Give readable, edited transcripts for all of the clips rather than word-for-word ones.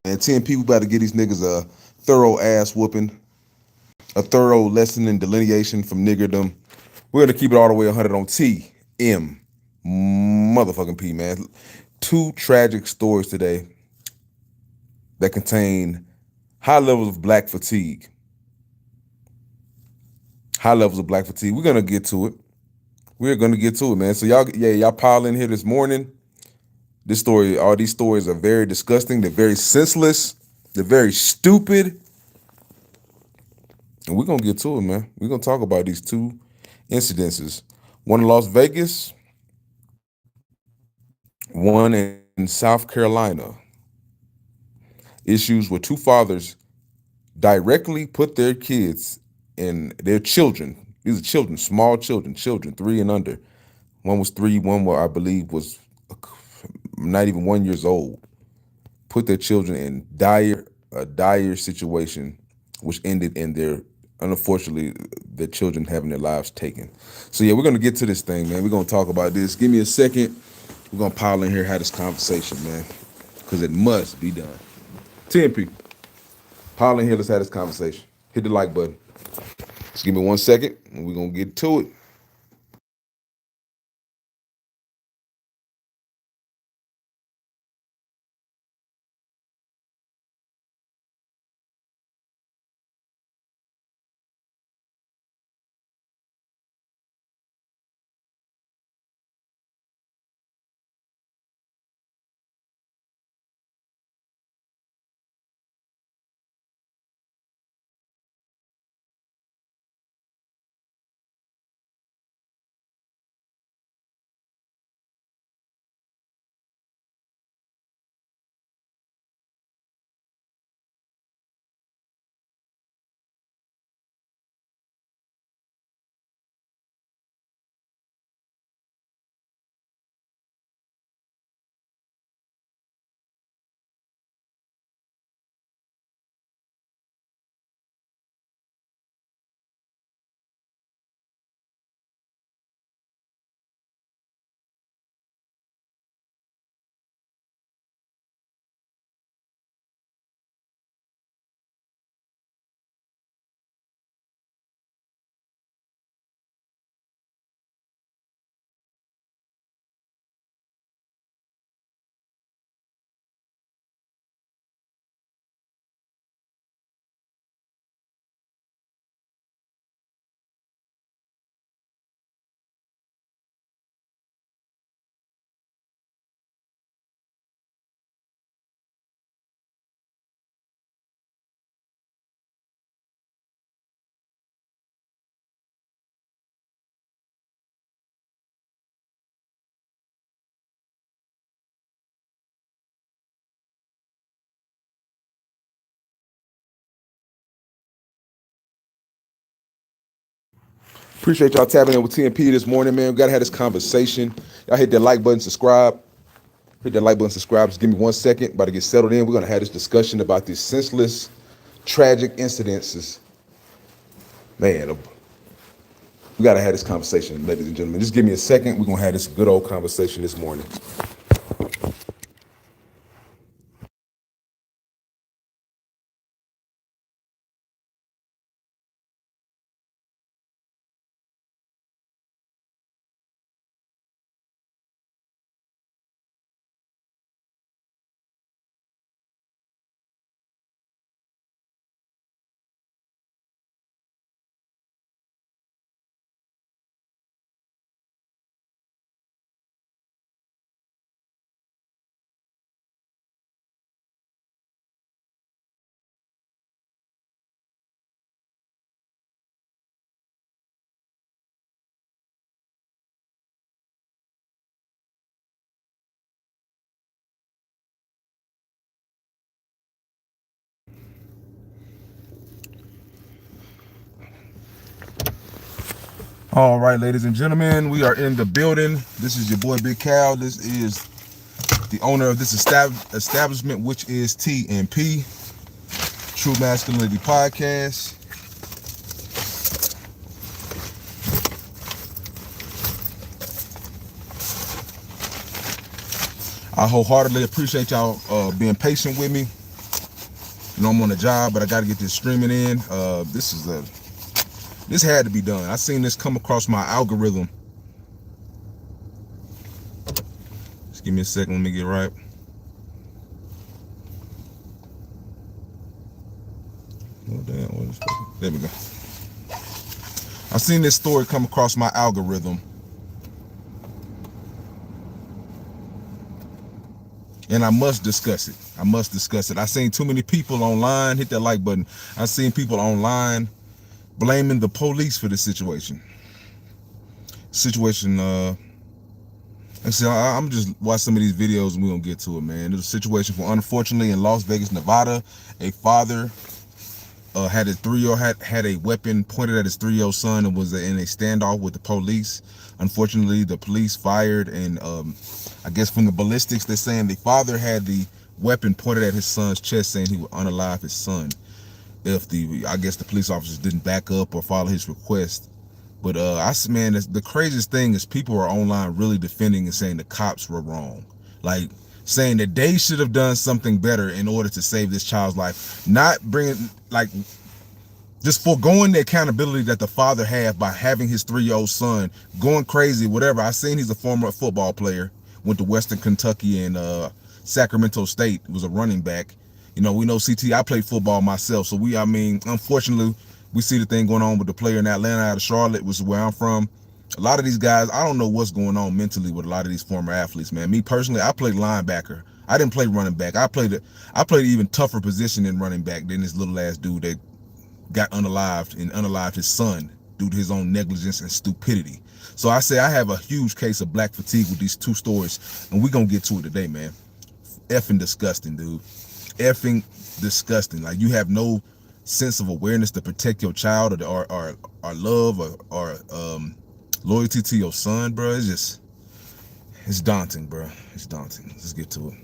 And 10 people about to get these niggas a thorough ass whooping, a thorough lesson in delineation from niggerdom. We're gonna keep it all the way 100 on TM motherfucking P, man. Two tragic stories today that contain high levels of black fatigue. High levels of black fatigue. We're gonna get to it. We're gonna get to it, man. So y'all pile in here this morning. All these stories are very disgusting. They're very senseless. They're very stupid. And we're gonna get to it, man. We're gonna talk about these two incidences. One in Las Vegas, one in South Carolina. Issues where two fathers directly put their kids and their children. These are children, small children, 3 and under. One was 3, one I believe was not even 1 year old. Put their children in a dire situation, which ended in unfortunately, their children having their lives taken. So yeah, we're gonna get to this thing, man. We're gonna talk about this. Give me a second. We're gonna pile in here, have this conversation, man, because it must be done. 10 people, pile in here. Let's have this conversation. Hit the like button. Just give me 1 second, and we're gonna get to it. Appreciate y'all tapping in with TNP this morning, man. We gotta have this conversation. Y'all hit that like button, subscribe. Hit that like button, subscribe. Just give me 1 second. About to get settled in. We're gonna have this discussion about these senseless, tragic incidences. Man, we gotta have this conversation, ladies and gentlemen. Just give me a second. We're gonna have this good old conversation this morning. All right, ladies and gentlemen, we are in the building. This is your boy Big Cal. This is the owner of this establishment, which is TNP, True Masculinity Podcast. I wholeheartedly appreciate y'all being patient with me. You know, I'm on a job, but I got to get this streaming in. This had to be done. I seen this come across my algorithm. Just give me a second. Let me get right. Oh, damn. There we go. I seen this story come across my algorithm. And I must discuss it. I must discuss it. I seen too many people online, hit that like button. I seen people online blaming the police for this situation. I'm just watch some of these videos and we're gonna get to it, man. There's a situation unfortunately in Las Vegas, Nevada. A father had a weapon pointed at his 3-year-old son and was in a standoff with the police. Unfortunately, the police fired, and I guess from the ballistics, they're saying the father had the weapon pointed at his son's chest, saying he would unalive his son if I guess the police officers didn't back up or follow his request. But man, the craziest thing is people are online really defending and saying the cops were wrong, like saying that they should have done something better in order to save this child's life, not bringing, like, just foregoing the accountability that the father had by having his 3-year-old son going crazy, whatever. I seen he's a former football player, went to Western Kentucky and Sacramento State, was a running back. You know, we know CT, I played football myself, so unfortunately, we see the thing going on with the player in Atlanta out of Charlotte, which is where I'm from. A lot of these guys, I don't know what's going on mentally with a lot of these former athletes, man. Me personally, I played linebacker. I didn't play running back. I played an even tougher position than running back than this little ass dude that got unalived his son due to his own negligence and stupidity. So I say I have a huge case of black fatigue with these two stories, and we're gonna get to it today, man. Effing disgusting, dude. Effing disgusting. Like, you have no sense of awareness to protect your child or love or loyalty to your son, bro. It's daunting, bro. It's daunting. Let's get to it.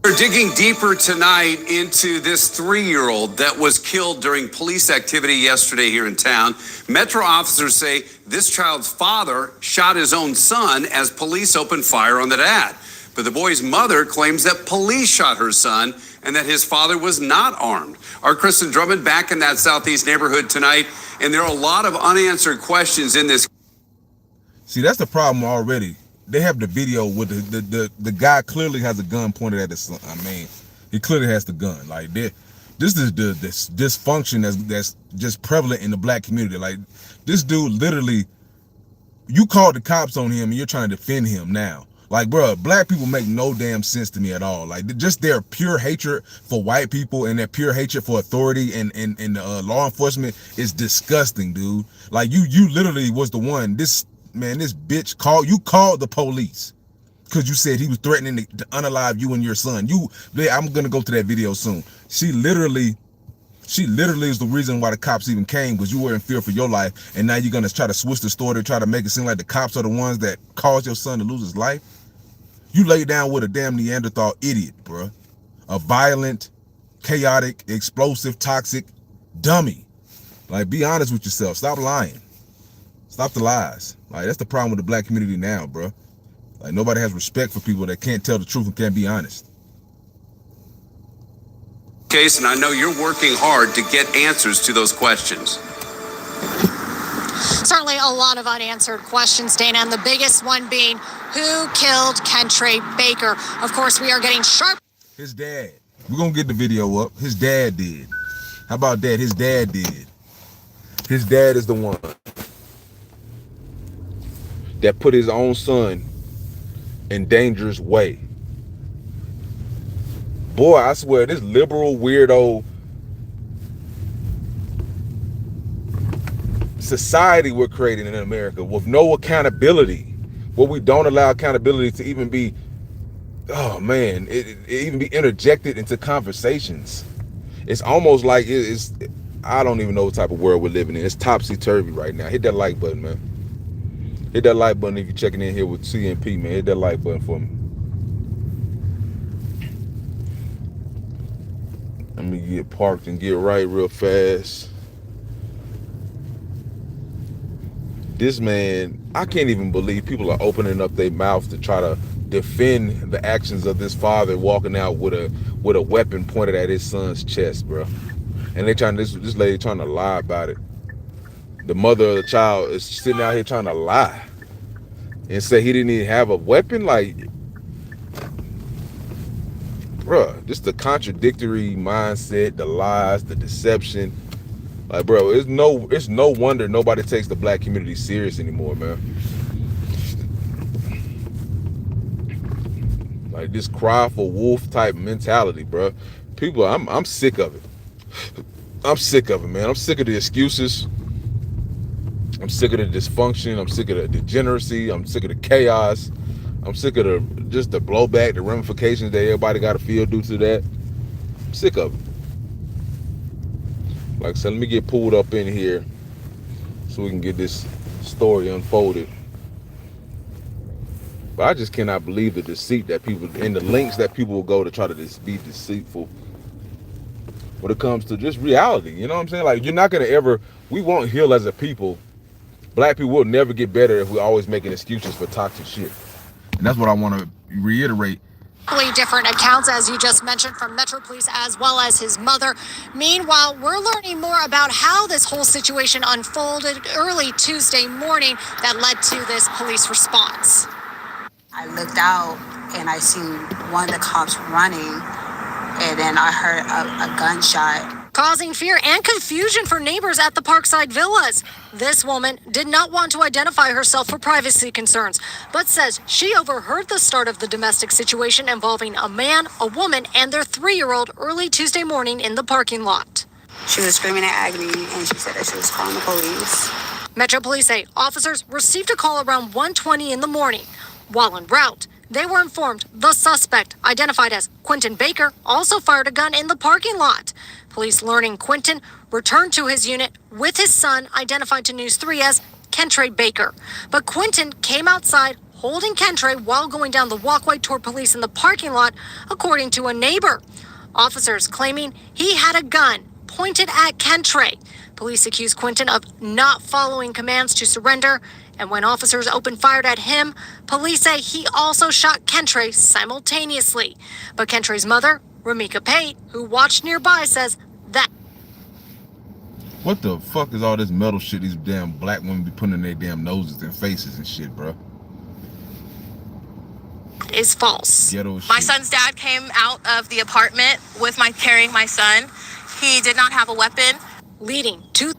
We're digging deeper tonight into this 3-year-old that was killed during police activity yesterday here in town. Metro officers say this child's father shot his own son as police opened fire on the dad. But the boy's mother claims that police shot her son and that his father was not armed. Our Kristen Drummond back in that Southeast neighborhood tonight, and there are a lot of unanswered questions in this. See, that's the problem already. They have the video with the guy clearly has a gun pointed at his son. I mean, he clearly has the gun. Like, this is this dysfunction that's just prevalent in the black community. Like, this dude literally, you called the cops on him and you're trying to defend him now. Like, bro, black people make no damn sense to me at all. Like, just their pure hatred for white people and their pure hatred for authority and law enforcement is disgusting, dude. Like, you literally was the one. This bitch called the police because you said he was threatening to unalive you and your son. I'm gonna go to that video soon. She literally is the reason why the cops even came, because you were in fear for your life, and now you're gonna try to switch the story to try to make it seem like the cops are the ones that caused your son to lose his life. You lay down with a damn Neanderthal idiot, bro. A violent, chaotic, explosive, toxic dummy. Like, be honest with yourself. Stop lying. Stop the lies. Like, that's the problem with the black community now, bro. Like, nobody has respect for people that can't tell the truth and can't be honest. Case, and I know you're working hard to get answers to those questions. Certainly a lot of unanswered questions, Dana, and the biggest one being, who killed Kentre Baker? Of course, we are getting sharp. His dad. We're going to get the video up. His dad did. How about that? His dad did. His dad is the one that put his own son in dangerous way. Boy, I swear, this liberal weirdo society we're creating in America with no accountability, where we don't allow accountability to even be, oh man, it even be interjected into conversations. It's almost like I don't even know what type of world we're living in. It's topsy-turvy right now. Hit that like button, man. Hit that like button if you're checking in here with CNP, man. Hit that like button for me. Let me get parked and get right real fast. This man, I can't even believe people are opening up their mouths to try to defend the actions of this father walking out with a weapon pointed at his son's chest, bro. And they trying this lady trying to lie about it. The mother of the child is sitting out here trying to lie and say he didn't even have a weapon. Like, bruh, just the contradictory mindset, the lies, the deception. Like, bro, it's no wonder nobody takes the black community serious anymore, man. Like this cry for wolf type mentality, bro. People, I'm sick of it. I'm sick of it, man. I'm sick of the excuses. I'm sick of the dysfunction. I'm sick of the degeneracy. I'm sick of the chaos. I'm sick of the blowback, the ramifications that everybody got to feel due to that. I'm sick of it. Like I said, let me get pulled up in here so we can get this story unfolded. But I just cannot believe the deceit that people, and the links that people will go to try to be deceitful when it comes to just reality. You know what I'm saying? Like, you're not going to ever, we won't heal as a people. Black people will never get better if we're always making excuses for toxic shit. And that's what I want to reiterate. Different accounts, as you just mentioned, from Metro Police as well as his mother. Meanwhile, we're learning more about how this whole situation unfolded early Tuesday morning that led to this police response. I looked out and I seen one of the cops running, and then I heard a gunshot. Causing fear and confusion for neighbors at the Parkside Villas. This woman did not want to identify herself for privacy concerns, but says she overheard the start of the domestic situation involving a man, a woman, and their 3-year-old early Tuesday morning in the parking lot. She was screaming in agony, and she said that she was calling the police. Metro Police say officers received a call around 1:20 in the morning. While en route, they were informed the suspect, identified as Quentin Baker, also fired a gun in the parking lot. Police learning Quentin returned to his unit with his son, identified to News 3 as Kentre Baker. But Quentin came outside holding Kentre while going down the walkway toward police in the parking lot, according to a neighbor. Officers claiming he had a gun pointed at Kentre. Police accused Quentin of not following commands to surrender. And when officers opened fire at him, police say he also shot Kentre simultaneously. But Kentre's mother, Ramika Pate, who watched nearby, says that. What the fuck is all this metal shit these damn black women be putting in their damn noses and faces and shit, bro? Is false. My son's dad came out of the apartment carrying my son. He did not have a weapon. Leading to.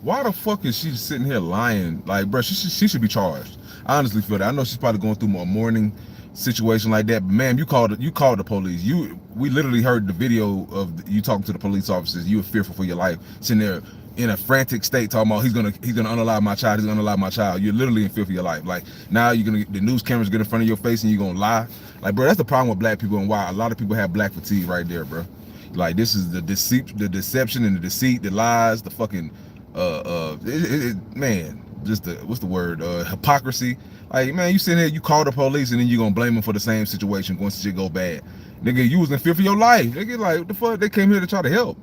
Why the fuck is she sitting here lying? Like, bro, she should be charged. I honestly feel that. I know she's probably going through a mourning situation like that, but ma'am, you called the police. We literally heard the video of you talking to the police officers. You were fearful for your life, sitting there in a frantic state talking about he's gonna unalive my child. He's gonna unalive my child. You're literally in fear for your life. Like, now the news cameras get in front of your face and you're gonna lie. Like, bro, that's the problem with black people and why a lot of people have black fatigue right there, bro. Like, this is the deceit, the deception and the deceit, the lies, the fucking man, just the what's the word, hypocrisy. Like, man, you sitting here, you call the police and then you gonna blame them for the same situation once shit go bad. Nigga, you was in fear for your life. Nigga, like, what the fuck? They came here to try to help.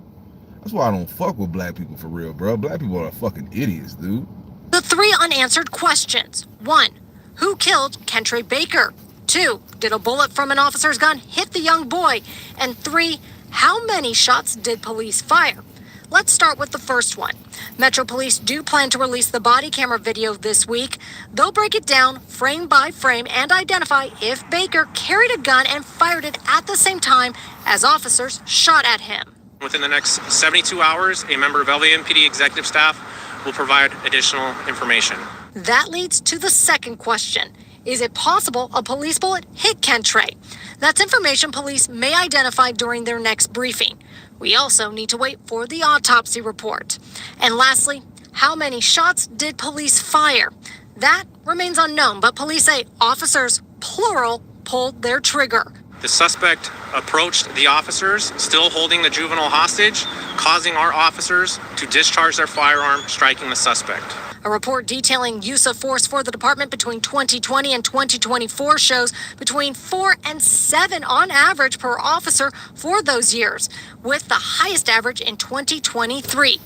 That's why I don't fuck with black people for real, bro. Black people are fucking idiots, dude. The 3 unanswered questions. 1, who killed Kentre Baker? 2, did a bullet from an officer's gun hit the young boy? And 3, how many shots did police fire? Let's start with the first one. Metro Police do plan to release the body camera video this week. They'll break it down frame by frame and identify if Baker carried a gun and fired it at the same time as officers shot at him. Within the next 72 hours, a member of LVMPD executive staff will provide additional information. That leads to the second question. Is it possible a police bullet hit Kentre? That's information police may identify during their next briefing. We also need to wait for the autopsy report. And lastly, how many shots did police fire? That remains unknown, but police say officers, plural, pulled their trigger. The suspect approached the officers, still holding the juvenile hostage, causing our officers to discharge their firearm, striking the suspect. A report detailing use of force for the department between 2020 and 2024 shows between 4 and 7 on average per officer for those years, with the highest average in 2023.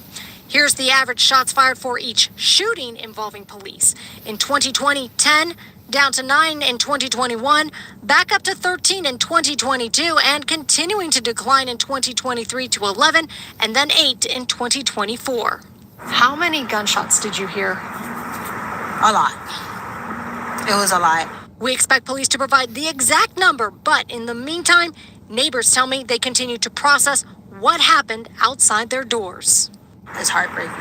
Here's the average shots fired for each shooting involving police. In 2020, 10. down to 9 in 2021, back up to 13 in 2022, and continuing to decline in 2023 to 11, and then 8 in 2024. How many gunshots did you hear? A lot. It was a lot. We expect police to provide the exact number, but in the meantime, neighbors tell me they continue to process what happened outside their doors. It's heartbreaking.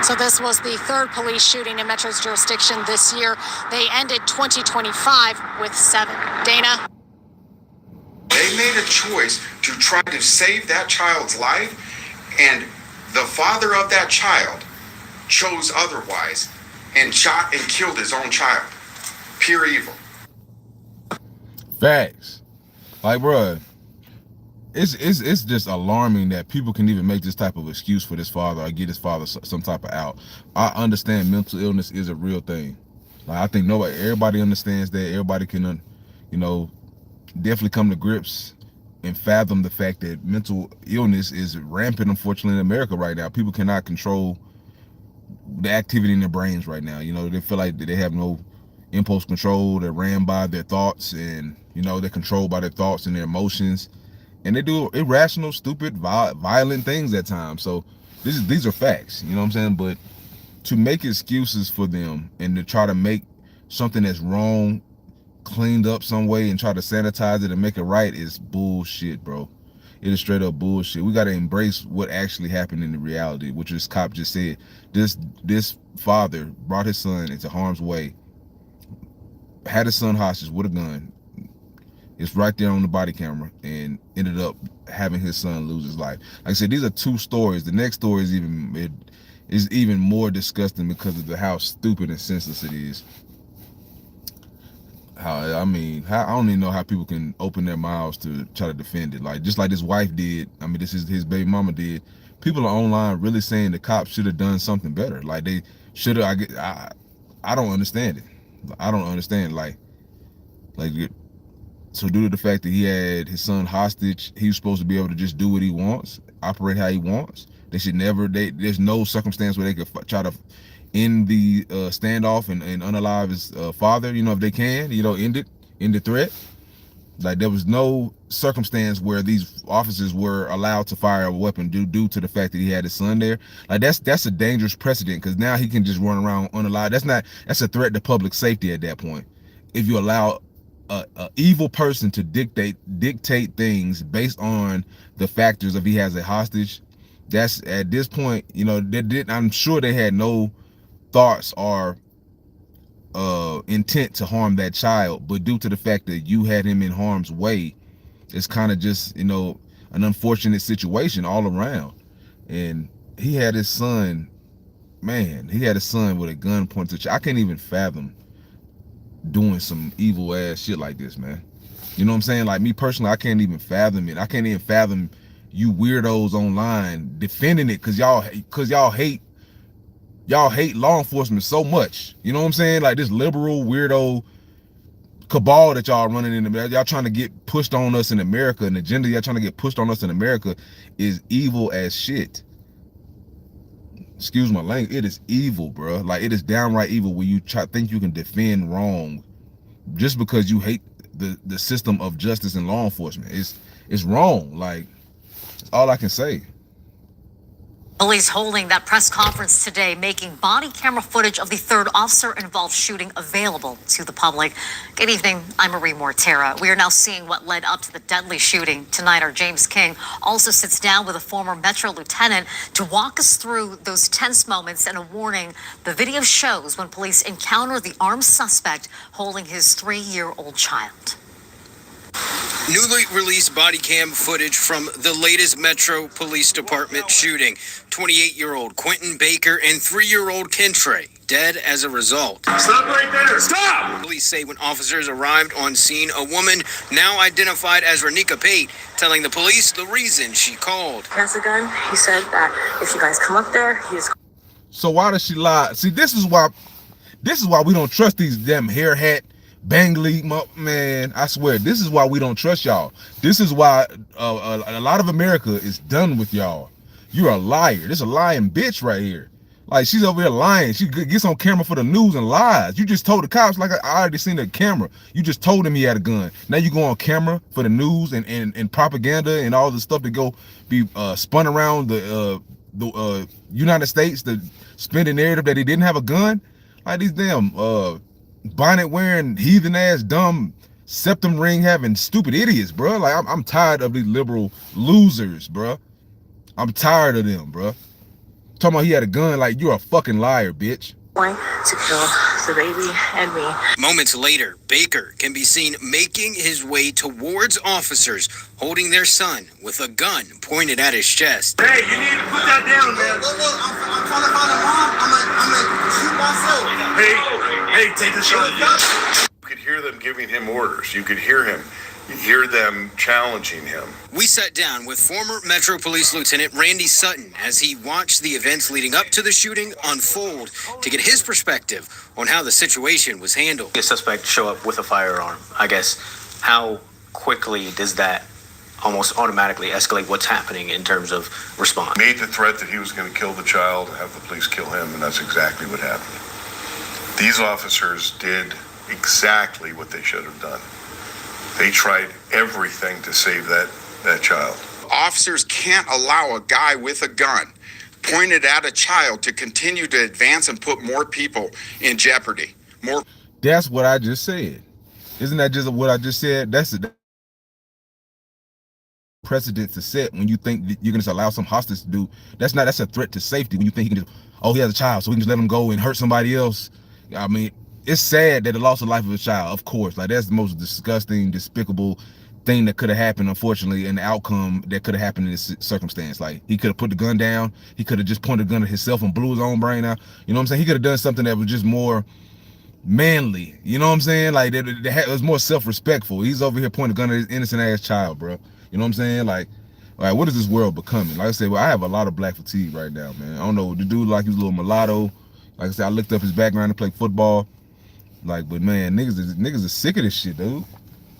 So this was the third police shooting in Metro's jurisdiction this year. They ended 2025 with 7. Dana? They made a choice to try to save that child's life, and the father of that child chose otherwise and shot and killed his own child. Pure evil. Facts. Like, bruh, it's just alarming that people can even make this type of excuse for this father or get his father some type of out. I understand mental illness is a real thing. Like, I think everybody understands that. Everybody can, definitely come to grips and fathom the fact that mental illness is rampant, unfortunately, in America right now. People cannot control the activity in their brains right now. They feel like they have no impulse control. They're ran by their thoughts, and they're controlled by their thoughts and their emotions, and they do irrational, stupid, violent things at times. So these are facts, you know what I'm saying? But to make excuses for them and to try to make something that's wrong cleaned up some way and try to sanitize it and make it right is bullshit, bro. It is straight up bullshit. We got to embrace what actually happened in the reality, which this cop just said. This father brought his son into harm's way, had his son hostage with a gun. It's right there on the body camera, and ended up having his son lose his life. Like I said, these are 2 stories. The next story is even more disgusting because of how stupid and senseless it is. I don't even know how people can open their mouths to try to defend it. Like, just like this wife did. I mean, this is his baby mama did. People are online really saying the cops should have done something better. Like, they should have. I don't understand it. I don't understand. Like, so due to the fact that he had his son hostage, he was supposed to be able to just do what he wants, operate how he wants. They should never. There's no circumstance where they could try to end the standoff and unalive his father, if they can, end the threat. Like, there was no circumstance where these officers were allowed to fire a weapon due to the fact that he had his son there. Like, that's a dangerous precedent, because now he can just run around unalive. That's a threat to public safety at that point. If you allow a evil person to dictate things based on the factors of he has a hostage, that's at this point, I'm sure they had no thoughts or intent to harm that child, but due to the fact that you had him in harm's way, it's kind of just an unfortunate situation all around. And he had his son, with a gun pointed to I can't even fathom doing some evil ass shit like this, man. You know what I'm saying? Like, me personally, I can't even fathom it. I can't even fathom you weirdos online defending it because y'all hate law enforcement so much. You know what I'm saying? Like, this liberal weirdo cabal that y'all running in America, y'all trying to get pushed on us in America, an agenda y'all trying to get pushed on us in America is evil as shit. Excuse my language. It is evil, bro. Like, it is downright evil when you think you can defend wrong just because you hate the system of justice and law enforcement. It's wrong. Like, that's all I can say. Police holding that press conference today, making body camera footage of the third officer-involved shooting available to the public. Good evening, I'm Marie Mortera. We are now seeing what led up to the deadly shooting. Tonight, our James King also sits down with a former Metro lieutenant to walk us through those tense moments and a warning. The video shows when police encounter the armed suspect holding his 3-year-old child. Newly released body cam footage from the latest Metro Police Department shooting. 28-year-old Quentin Baker and 3-year-old Kentrey dead as a result. Stop right there! Stop! Police say when officers arrived on scene, a woman now identified as Renika Pate telling the police the reason she called. He has a gun. He said that if you guys come up there, he's... So why does she lie? See, this is why we don't trust these damn hair hat bangly, man. I swear, this is why we don't trust y'all. This is why a lot of America is done with y'all. You're a liar. This is a lying bitch right here. Like, she's over here lying. She gets on camera for the news and lies. You just told the cops, like, I already seen the camera. You just told him he had a gun. Now you go on camera for the news and propaganda and all the stuff that go be spun around the United States to spin the narrative that he didn't have a gun. Like, these damn bonnet wearing, heathen ass, dumb septum ring having stupid idiots, bro. Like, I'm tired of these liberal losers, bro. I'm tired of them, bro. Talking about he had a gun, like, you're a fucking liar, bitch. Going to kill the baby and me. Moments later, Baker can be seen making his way towards officers holding their son with a gun pointed at his chest. Hey, you need to put that down, man. Look, I'm trying to find a mom. I'm gonna shoot myself. Hey, take the shot. You could hear them giving him orders. You could hear them challenging him. We sat down with former Metro Police Lieutenant Randy Sutton as he watched the events leading up to the shooting unfold to get his perspective on how the situation was handled. A suspect show up with a firearm. I guess, how quickly does that almost automatically escalate what's happening in terms of response? Made the threat that he was going to kill the child, have the police kill him, and that's exactly what happened. These officers did exactly what they should have done. They tried everything to save that child. Officers can't allow a guy with a gun pointed at a child to continue to advance and put more people in jeopardy. That's what I just said. Isn't that just what I just said? That's a precedent to set when you think that you're gonna just allow some hostage to do. That's a threat to safety when you think he can just, oh, he has a child, so we can just let him go and hurt somebody else. I mean, it's sad that the loss of life of a child, of course, like, that's the most disgusting, despicable thing that could have happened, unfortunately, and the outcome that could have happened in this circumstance. Like, he could have put the gun down, he could have just pointed the gun at himself and blew his own brain out. You know what I'm saying? He could have done something that was just more manly. You know what I'm saying? Like, it was more self-respectful. He's over here pointing a gun at his innocent ass child, bro. You know what I'm saying? Like, what is this world becoming? Like I said, well, I have a lot of black fatigue right now, man. I don't know, the dude, like, he was a little mulatto. Like I said, I looked up his background to play football. Like, but man, niggas are sick of this shit, dude.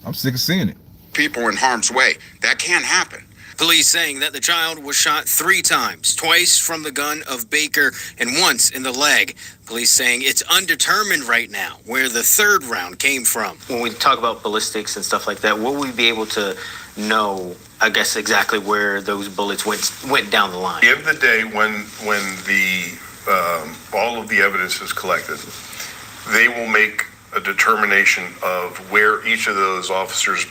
I'm sick of seeing it. People in harm's way. That can't happen. Police saying that the child was shot 3 times, twice from the gun of Baker and once in the leg. Police saying it's undetermined right now where the 3rd round came from. When we talk about ballistics and stuff like that, will we be able to know, I guess, exactly where those bullets went down the line? At the end of the day, when the all of the evidence is collected, they will make a determination of where each of those officers'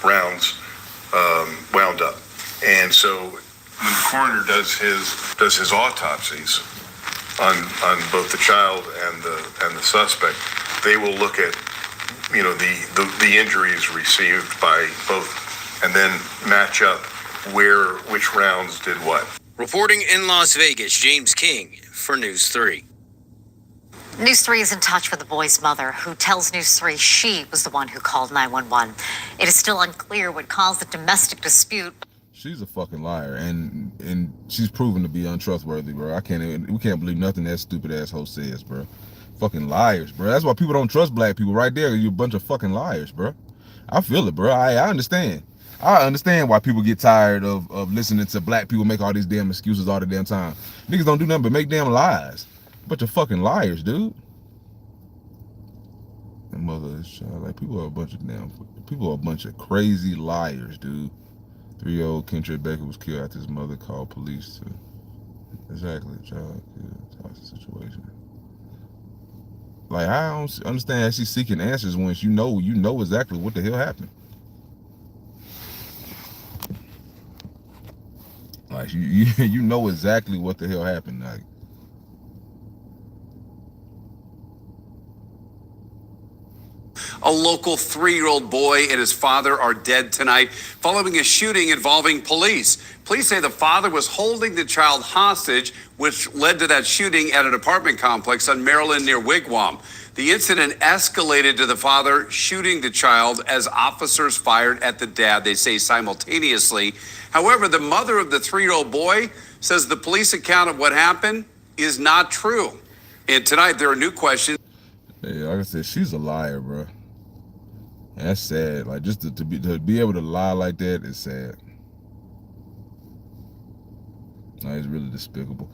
rounds wound up. And so when the coroner does his autopsies on both the child and the suspect, they will look at, you know, the injuries received by both, and then match up which rounds did what. Reporting in Las Vegas, James King for News 3. News 3 is in touch with the boy's mother, who tells News 3 she was the one who called 911. It is still unclear what caused the domestic dispute. She's a fucking liar, and she's proven to be untrustworthy, bro. We can't believe nothing that stupid asshole says, bro. Fucking liars, bro. That's why people don't trust black people. Right there, you're a bunch of fucking liars, bro. I feel it, bro. I understand. I understand why people get tired of listening to black people make all these damn excuses all the damn time. Niggas don't do nothing but make damn lies. Bunch of fucking liars, dude. And mother is child. Like, people are a bunch of crazy liars, dude. 3-year-old Kendra Baker was killed after his mother called police to exactly child toxic situation. Like, I don't understand how she's seeking answers when you know exactly what the hell happened. Like, you know exactly what the hell happened. Like, A local 3-year-old boy and his father are dead tonight following a shooting involving police. Police say the father was holding the child hostage, which led to that shooting at an apartment complex on Maryland near Wigwam. The incident escalated to the father shooting the child as officers fired at the dad, they say simultaneously. However, the mother of the 3-year-old boy says the police account of what happened is not true. And tonight there are new questions. Yeah, like I said, she's a liar, bro. And that's sad. Like, just to be able to lie like that is sad. Like, it's really despicable.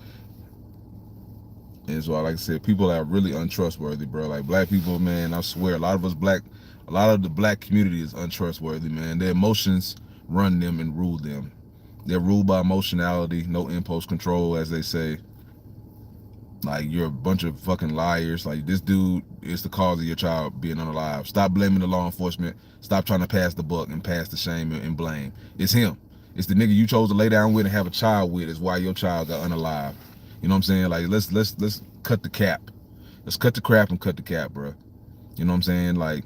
And so, like I said, people are really untrustworthy, bro. Like black people, man, I swear, a lot of the black community is untrustworthy, man. Their emotions run them and rule them. They're ruled by emotionality, no impulse control, as they say. Like, you're a bunch of fucking liars. Like, this dude is the cause of your child being unalive. Stop blaming the law enforcement. Stop trying to pass the buck and pass the shame and blame. It's him. It's the nigga you chose to lay down with and have a child with is why your child got unalive. You know what I'm saying? Like, let's cut the cap. Let's cut the crap and cut the cap, bro. You know what I'm saying? Like,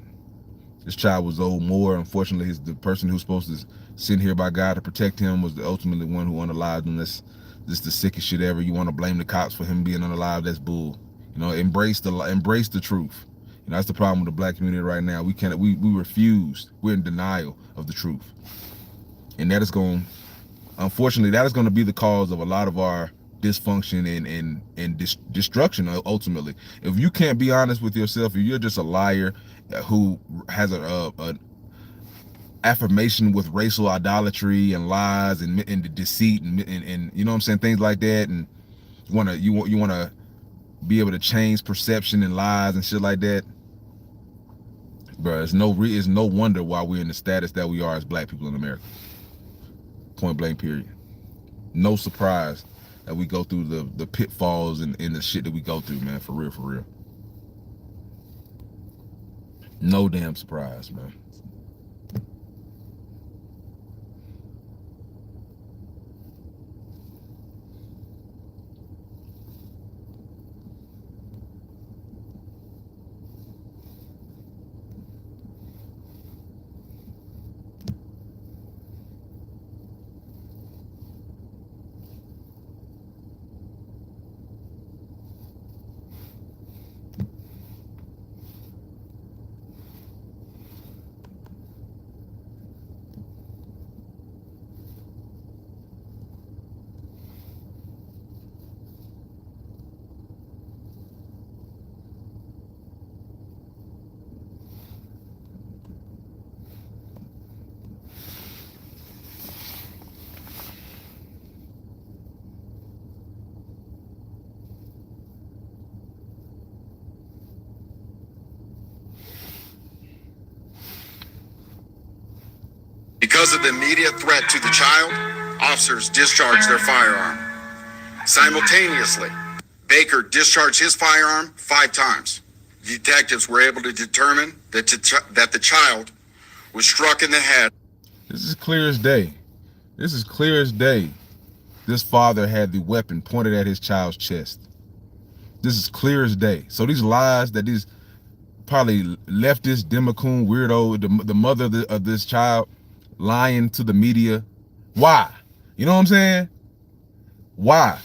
this child was owed more. Unfortunately, the person who's supposed to send here by God to protect him was the ultimately one who unalived him. This the sickest shit ever. You want to blame the cops for him being unalive? That's bull. You know, embrace the truth. You know, that's the problem with the black community right now. We refuse. We're in denial of the truth, and that is going. Unfortunately, that is going to be the cause of a lot of our dysfunction and destruction ultimately. If you can't be honest with yourself, if you're just a liar who has a affirmation with racial idolatry and lies and deceit and you know what I'm saying, things like that, and you want to be able to change perception and lies and shit like that, bro, it's no wonder why we're in the status that we are as black people in America. Point blank period. No surprise that we go through the pitfalls and the shit that we go through, man. For real. No damn surprise, man. Because of the immediate threat to the child, officers discharged their firearm. Simultaneously, Baker discharged his firearm 5 times. Detectives were able to determine that the child was struck in the head. This is clear as day. This father had the weapon pointed at his child's chest. This is clear as day. So these lies that these probably leftist Democrat weirdo, the mother of this child, lying to the media. Why? You know what I'm saying? Why?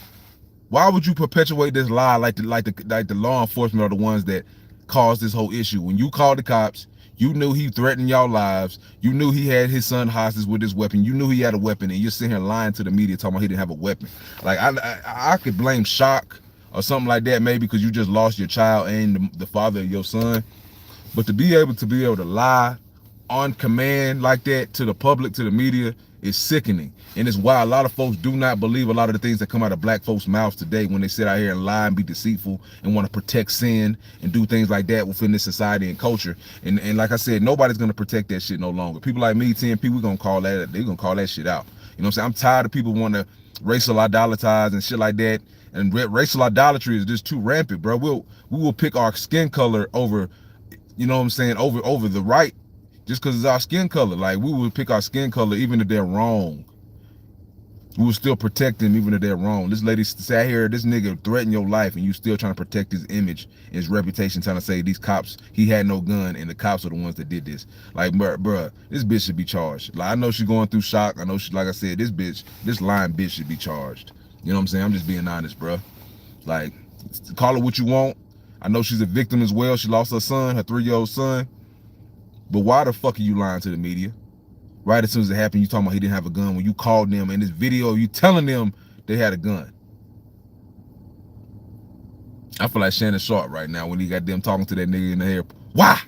Why would you perpetuate this lie like the law enforcement are the ones that caused this whole issue? When you called the cops, you knew he threatened y'all lives. You knew he had his son hostage with his weapon. You knew he had a weapon, and you're sitting here lying to the media talking about he didn't have a weapon. Like, I could blame shock or something like that, maybe because you just lost your child and the father of your son. But to be able to lie on command like that to the public, to the media, is sickening. And it's why a lot of folks do not believe a lot of the things that come out of black folks' mouths today when they sit out here and lie and be deceitful and want to protect sin and do things like that within this society and culture. And like I said, nobody's going to protect that shit no longer. People like me, TNP, we're going to call that shit out. You know what I'm saying? I'm tired of people wanting to racial idolatrize and shit like that. And racial idolatry is just too rampant, bro. We will pick our skin color over, you know what I'm saying, over the right, just because it's our skin color. Like, we would pick our skin color even if they're wrong. We will still protect them even if they're wrong. This lady sat here, this nigga threatened your life, and you still trying to protect his image and his reputation, trying to say these cops, he had no gun, and the cops are the ones that did this. Like, bruh, this bitch should be charged. Like, I know she's going through shock. I know she, like I said, this lying bitch should be charged. You know what I'm saying? I'm just being honest, bruh. Like, call her what you want. I know she's a victim as well. She lost her son, her 3-year-old son. But why the fuck are you lying to the media? Right as soon as it happened, you talking about he didn't have a gun when you called them in this video, you telling them they had a gun. I feel like Shannon Sharp right now when he got them talking to that nigga in the hair. Why?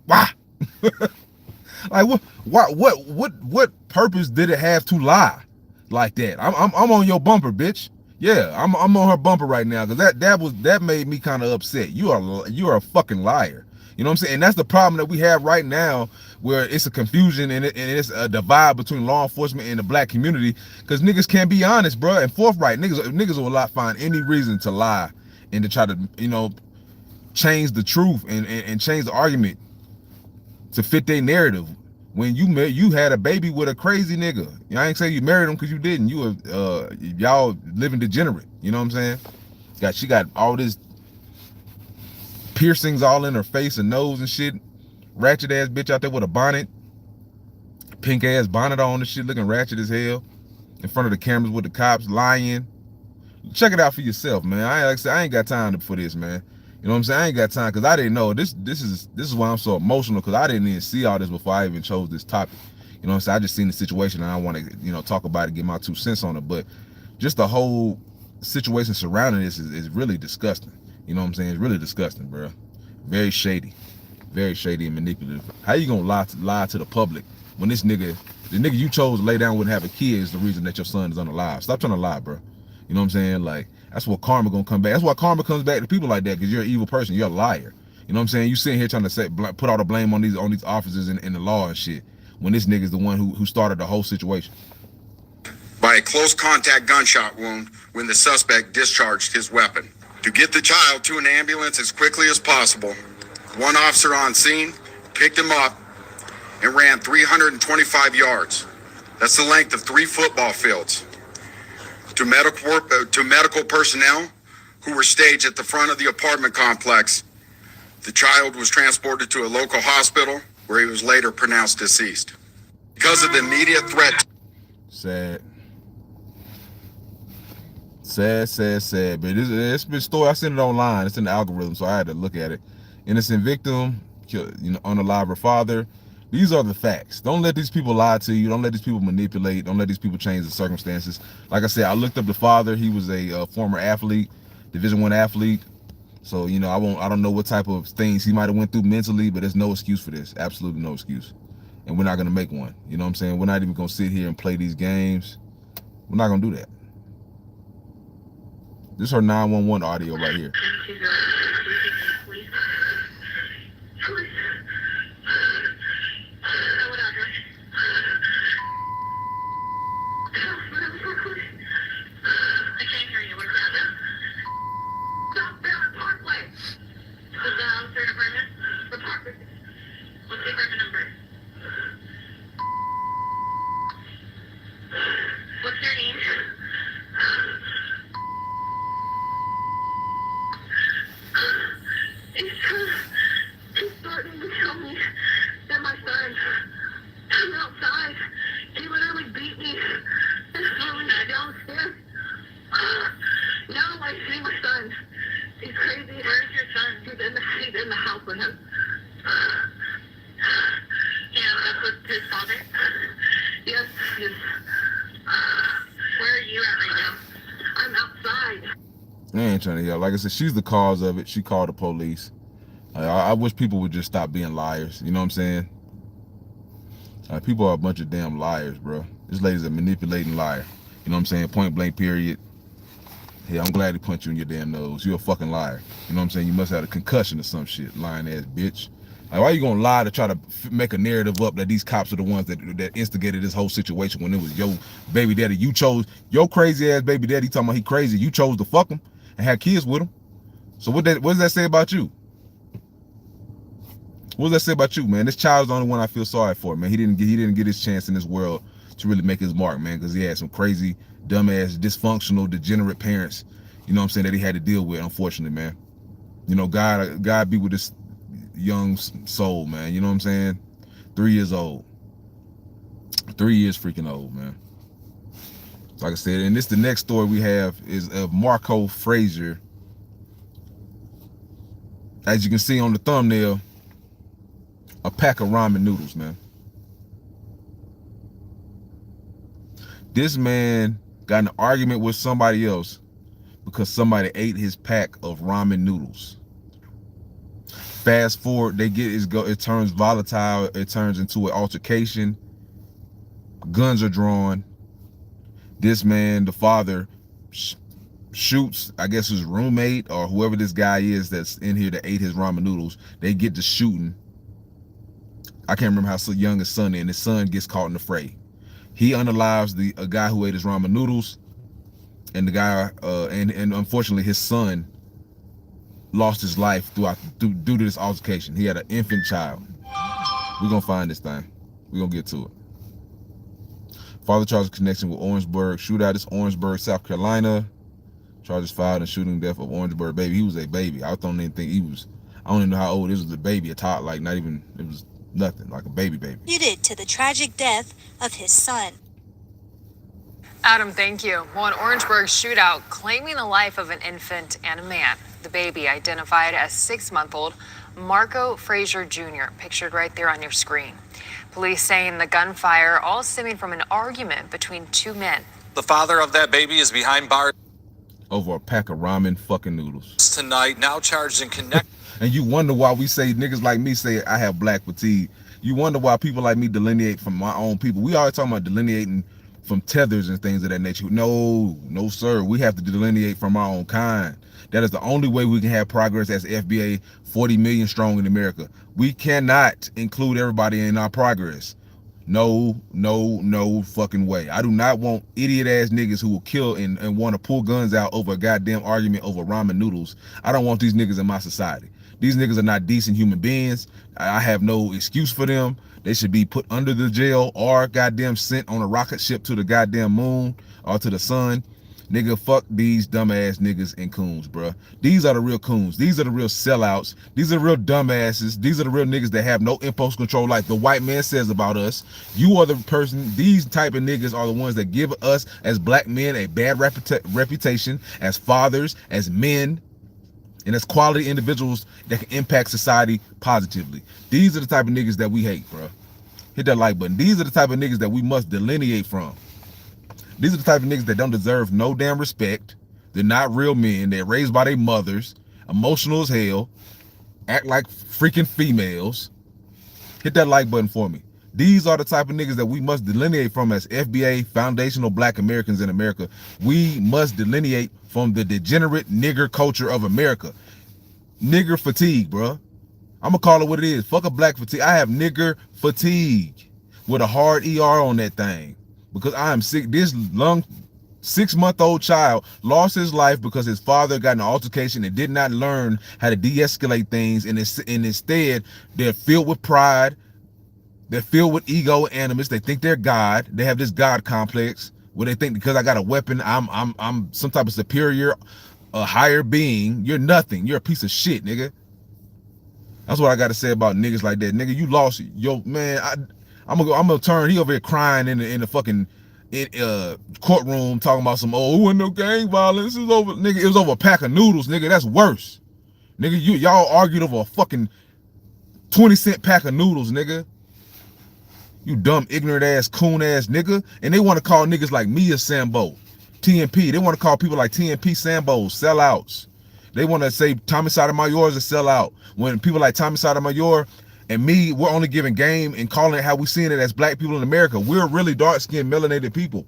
Like, what purpose did it have to lie like that? I'm on your bumper, bitch. Yeah, I'm on her bumper right now because that made me kind of upset. You are a fucking liar. You know what I'm saying? And that's the problem that we have right now, where it's a confusion and it's a divide between law enforcement and the black community, because niggas can't be honest, bro, and forthright. Niggas will find any reason to lie and to try to, you know, change the truth and change the argument to fit their narrative. When you had a baby with a crazy nigga. I ain't saying you married him because you didn't. You were y'all living degenerate. You know what I'm saying? She got all this piercings all in her face and nose and shit. Ratchet ass bitch out there with a bonnet, pink ass bonnet on and shit, looking ratchet as hell in front of the cameras with the cops lying. Check it out for yourself, man. I ain't got time for this, man. You know what I'm saying? I ain't got time because I didn't know. This is why I'm so emotional, because I didn't even see all this before I even chose this topic. You know what I'm saying? I just seen the situation and I want to, you know, talk about it, get my 2 cents on it. But just the whole situation surrounding this is really disgusting. You know what I'm saying? It's really disgusting, bro. Very shady and manipulative. How you gonna lie to the public when the nigga you chose to lay down with and have a kid is the reason that your son is unalive? Stop trying to lie, bro. You know what I'm saying? Like, that's what karma gonna come back. That's why karma comes back to people like that, because you're an evil person. You're a liar. You know what I'm saying? You sitting here trying to put all the blame on these officers in the law and shit, when this nigga's the one who started the whole situation. By a close contact gunshot wound when the suspect discharged his weapon. To get the child to an ambulance as quickly as possible, one officer on scene picked him up and ran 325 yards. That's the length of 3 football fields. To medical personnel who were staged at the front of the apartment complex, the child was transported to a local hospital where he was later pronounced deceased. Because of the immediate threat. Sad. But it's been story. I sent it online. It's in the algorithm, so I had to look at it. Innocent victim, unalive her father. These are the facts. Don't let these people lie to you. Don't let these people manipulate. Don't let these people change the circumstances. Like I said, I looked up the father. He was a former athlete, Division I athlete. So, you know, I don't know what type of things he might have went through mentally, but there's no excuse for this. Absolutely no excuse. And we're not gonna make one. You know what I'm saying? We're not even gonna sit here and play these games. We're not gonna do that. This is her 911 audio right here. Trying to yell. Like I said, she's the cause of it. She called the police. I wish people would just stop being liars. You know what I'm saying? People are a bunch of damn liars, bro. This lady's a manipulating liar. You know what I'm saying? Point blank, period. Hey, I'm glad he punched you in your damn nose. You're a fucking liar. You know what I'm saying? You must have a concussion or some shit, lying ass bitch. Like, why you gonna lie to try to make a narrative up that these cops are the ones that instigated this whole situation, when it was your baby daddy? You chose your crazy ass baby daddy. Talking about he crazy. You chose to fuck him and had kids with him. So what does that say about you? What does that say about you, man? This child's the only one I feel sorry for, man. He didn't get his chance in this world to really make his mark, man, because he had some crazy, dumbass, dysfunctional, degenerate parents, you know what I'm saying, that he had to deal with, unfortunately, man. You know, God be with this young soul, man. You know what I'm saying? 3 years old. 3 years freaking old, man. Like I said, and the next story we have is of Marco Frazier. As you can see on the thumbnail, a pack of ramen noodles, man. This man got in an argument with somebody else because somebody ate his pack of ramen noodles. Fast forward, it turns volatile. It turns into an altercation. Guns are drawn. This man, the father, shoots, I guess his roommate or whoever this guy is that's in here that ate his ramen noodles. They get to shooting. I can't remember how young his son is, and his son gets caught in the fray. He unalives a guy who ate his ramen noodles, and the guy and unfortunately his son lost his life due to this altercation. He had an infant child. We're gonna find this thing. We're gonna get to it. Father charges connection with Orangeburg shootout. It's Orangeburg, South Carolina. Charges filed in shooting death of Orangeburg baby. He was a baby. I don't even think he was. I don't even know how old. This was a baby, a tot, like not even. It was nothing, like a baby. To the tragic death of his son. Adam, thank you. Well, an Orangeburg shootout claiming the life of an infant and a man. The baby identified as 6-month-old Marco Frazier Jr., pictured right there on your screen. Police saying the gunfire all stemming from an argument between two men. The father of that baby is behind bars over a pack of ramen fucking noodles tonight, now charged in connection. And you wonder why we say niggas like me say I have black fatigue. You wonder why people like me delineate from my own people. We always talking about delineating from tethers and things of that nature. No, sir. We have to delineate from our own kind. That is the only way we can have progress as FBA 40 million strong in America. We cannot include everybody in our progress. No fucking way. I do not want idiot ass niggas who will kill and want to pull guns out over a goddamn argument over ramen noodles. I don't want these niggas in my society. These niggas are not decent human beings. I have no excuse for them. They should be put under the jail or goddamn sent on a rocket ship to the goddamn moon or to the sun. Nigga, fuck these dumbass niggas and coons, bruh. These are the real coons. These are the real sellouts. These are the real dumbasses. These are the real niggas that have no impulse control like the white man says about us. You are the person, these type of niggas are the ones that give us as black men a bad reputation, as fathers, as men, and as quality individuals that can impact society positively. These are the type of niggas that we hate, bruh. Hit that like button. These are the type of niggas that we must delineate from. These are the type of niggas that don't deserve no damn respect. They're not real men. They're raised by their mothers, emotional as hell, act like freaking females. Hit that like button for me. These are the type of niggas that we must delineate from as FBA, foundational black Americans in America. We must delineate from the degenerate nigger culture of America. Nigger fatigue, bruh. I'm gonna call it what it is. Fuck a black fatigue. I have nigger fatigue with a hard ER on that thing. Because I am sick. This 6-month-old child lost his life because his father got in an altercation and did not learn how to de-escalate things. And instead, they're filled with pride. They're filled with ego and animus. They think they're God. They have this God complex where they think because I got a weapon, I'm some type of superior, a higher being. You're nothing. You're a piece of shit, nigga. That's what I got to say about niggas like that. Nigga, you lost it. Yo, man, I'm gonna turn. He over here crying in the fucking courtroom talking about some it wasn't no gang violence. It was over, nigga. It was over a pack of noodles, nigga. That's worse, nigga. Y'all argued over a fucking 20-cent pack of noodles, nigga. You dumb, ignorant ass, coon ass nigga. And they want to call niggas like me a Sambo, TNP. They want to call people like TNP Sambos, sellouts. They want to say Tommy Sotomayor is a sellout. When people like Tommy Sotomayor and me, we're only giving game and calling it how we seeing it as black people in America. We're really dark-skinned, melanated people.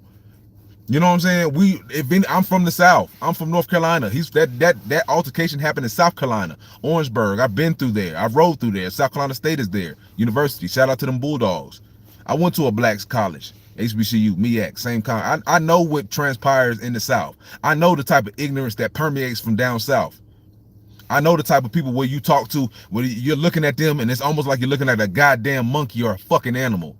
You know what I'm saying? I'm from the South. I'm from North Carolina. That altercation happened in South Carolina, Orangeburg. I've been through there. I rode through there. South Carolina State is there. University. Shout out to them Bulldogs. I went to a blacks college, HBCU, MEAC, same kind. I know what transpires in the South. I know the type of ignorance that permeates from down South. I know the type of people where you talk to, where you're looking at them and it's almost like you're looking at a goddamn monkey or a fucking animal.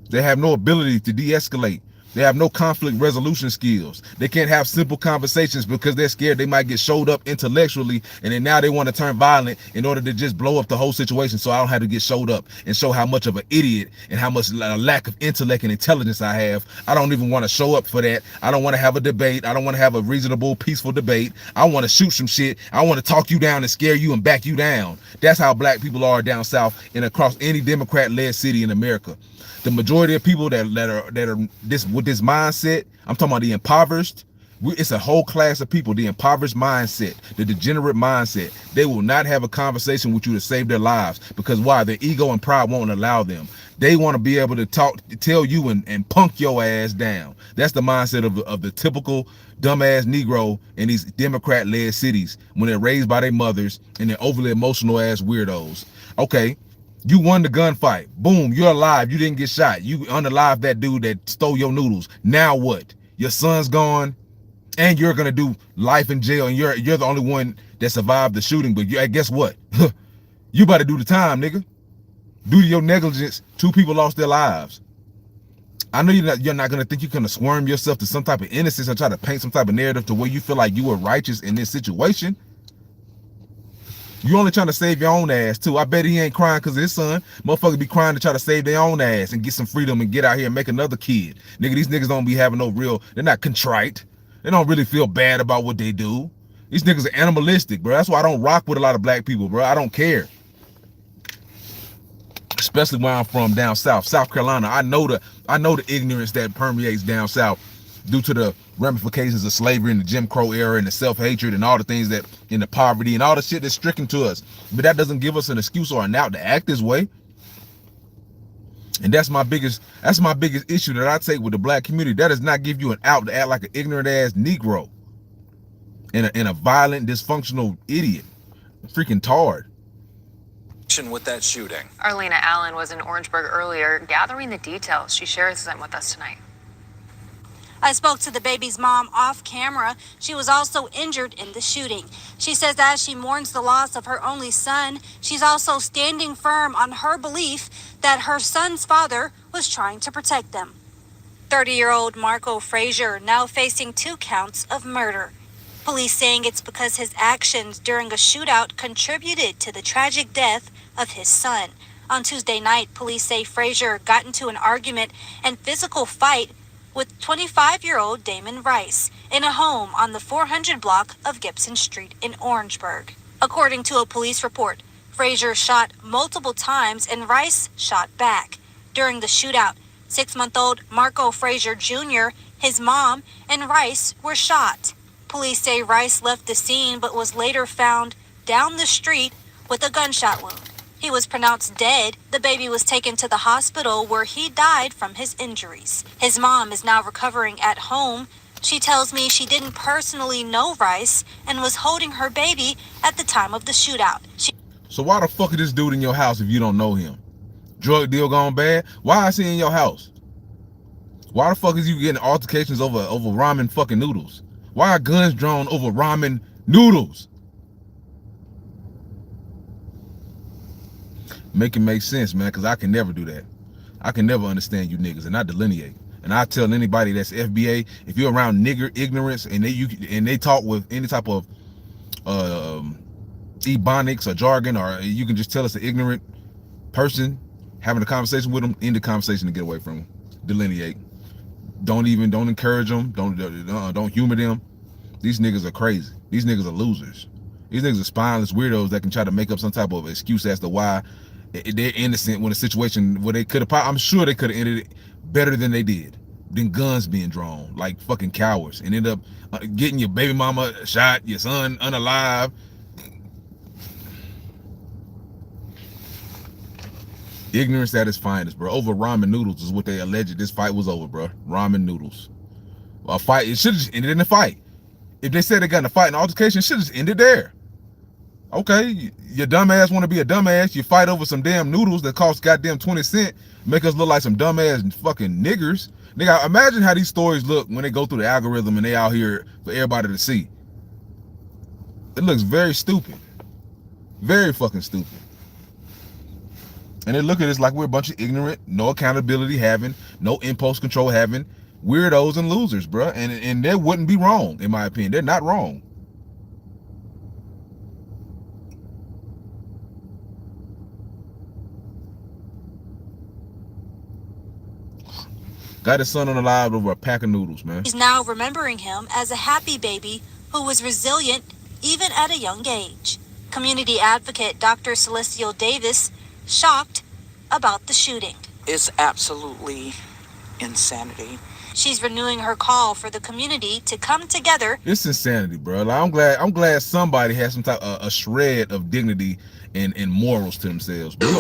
They have no ability to de-escalate. They have no conflict resolution skills. They can't have simple conversations because they're scared they might get showed up intellectually, and then now they want to turn violent in order to just blow up the whole situation so I don't have to get showed up and show how much of an idiot and how much lack of intellect and intelligence I have. I don't even want to show up for that. I don't want to have a debate. I don't want to have a reasonable, peaceful debate. I want to shoot some shit. I want to talk you down and scare you and back you down. That's how black people are down south and across any Democrat-led city in America. The majority of people that are this with this mindset, I'm talking about the impoverished, It's a whole class of people, the impoverished mindset, the degenerate mindset. They will not have a conversation with you to save their lives because why? Their ego and pride won't allow them. They want to be able to tell you and punk your ass down. That's the mindset of the typical dumbass Negro in these Democrat-led cities when they're raised by their mothers and they're overly emotional ass weirdos. Okay, you won the gunfight. Boom, you're alive. You didn't get shot. You unalived that dude that stole your noodles. Now what? Your son's gone. And you're gonna do life in jail, and you're the only one that survived the shooting. But guess what? You about to do the time, nigga. Due to your negligence, 2 people lost their lives. I know you're not gonna think you're gonna squirm yourself to some type of innocence or try to paint some type of narrative to where you feel like you were righteous in this situation. You only trying to save your own ass too. I bet he ain't crying because of his son. Motherfuckers be crying to try to save their own ass and get some freedom and get out here and make another kid. Nigga, these niggas don't be having no real, they're not contrite. They don't really feel bad about what they do. These niggas are animalistic, bro. That's why I don't rock with a lot of black people, bro. I don't care. Especially where I'm from down south, South Carolina. I know the ignorance that permeates down south due to the ramifications of slavery and the Jim Crow era and the self-hatred and all the things that in the poverty and all the shit that's stricken to us. But that doesn't give us an excuse or an out to act this way. And that's my biggest issue that I take with the black community. That does not give you an out to act like an ignorant ass Negro and a violent, dysfunctional idiot. Freaking tard. With that shooting. Arlena Allen was in Orangeburg earlier, gathering the details. She shares them with us tonight. I spoke to the baby's mom off camera. She was also injured in the shooting. She says as she mourns the loss of her only son, she's also standing firm on her belief that her son's father was trying to protect them. 30-year-old Marco Frazier now facing 2 counts of murder. Police saying it's because his actions during a shootout contributed to the tragic death of his son. On Tuesday night, police say Frazier got into an argument and physical fight with 25-year-old Damon Rice in a home on the 400 block of Gibson Street in Orangeburg. According to a police report, Frazier shot multiple times and Rice shot back. During the shootout, 6-month-old Marco Frazier Jr., his mom, and Rice were shot. Police say Rice left the scene but was later found down the street with a gunshot wound. He was pronounced dead. The baby was taken to the hospital where he died from his injuries. His mom is now recovering at home. She tells me she didn't personally know Rice and was holding her baby at the time of the shootout. So why the fuck is this dude in your house if you don't know him? Drug deal gone bad? Why is he in your house? Why the fuck is you getting altercations over ramen fucking noodles? Why are guns drawn over ramen noodles? Make it make sense, man, because I can never do that. I can never understand you niggas, and I delineate. And I tell anybody that's FBA, if you're around nigger ignorance and they talk with any type of ebonics or jargon, or you can just tell us an ignorant person having a conversation with them, end the conversation and get away from them. Delineate. Don't encourage them. Don't humor them. These niggas are crazy. These niggas are losers. These niggas are spineless weirdos that can try to make up some type of excuse as to why they're innocent when a situation where they could have, I'm sure they could have ended it better than they did. Than guns being drawn like fucking cowards and end up getting your baby mama shot, your son unalive. Ignorance at its finest, bro. Over ramen noodles is what they alleged this fight was over, bro. Ramen noodles. A fight, it should have just ended in a fight. If they said they got in a fight and altercation, it should have just ended there. Okay, your dumbass want to be a dumbass. You fight over some damn noodles that cost goddamn 20 cents. Make us look like some dumbass fucking niggers. Nigga, imagine how these stories look when they go through the algorithm and they out here for everybody to see. It looks very stupid. Very fucking stupid. And they look at us like we're a bunch of ignorant, no accountability having, no impulse control having, weirdos and losers, bro. And they wouldn't be wrong, in my opinion. They're not wrong. Got his son unalive over a pack of noodles, man. He's now remembering him as a happy baby who was resilient even at a young age. Community advocate Dr. Celestial Davis shocked about the shooting. It's absolutely insanity. She's renewing her call for the community to come together. It's insanity, bro. Like, I'm glad somebody has some type a shred of dignity and morals to themselves. Bro. Well,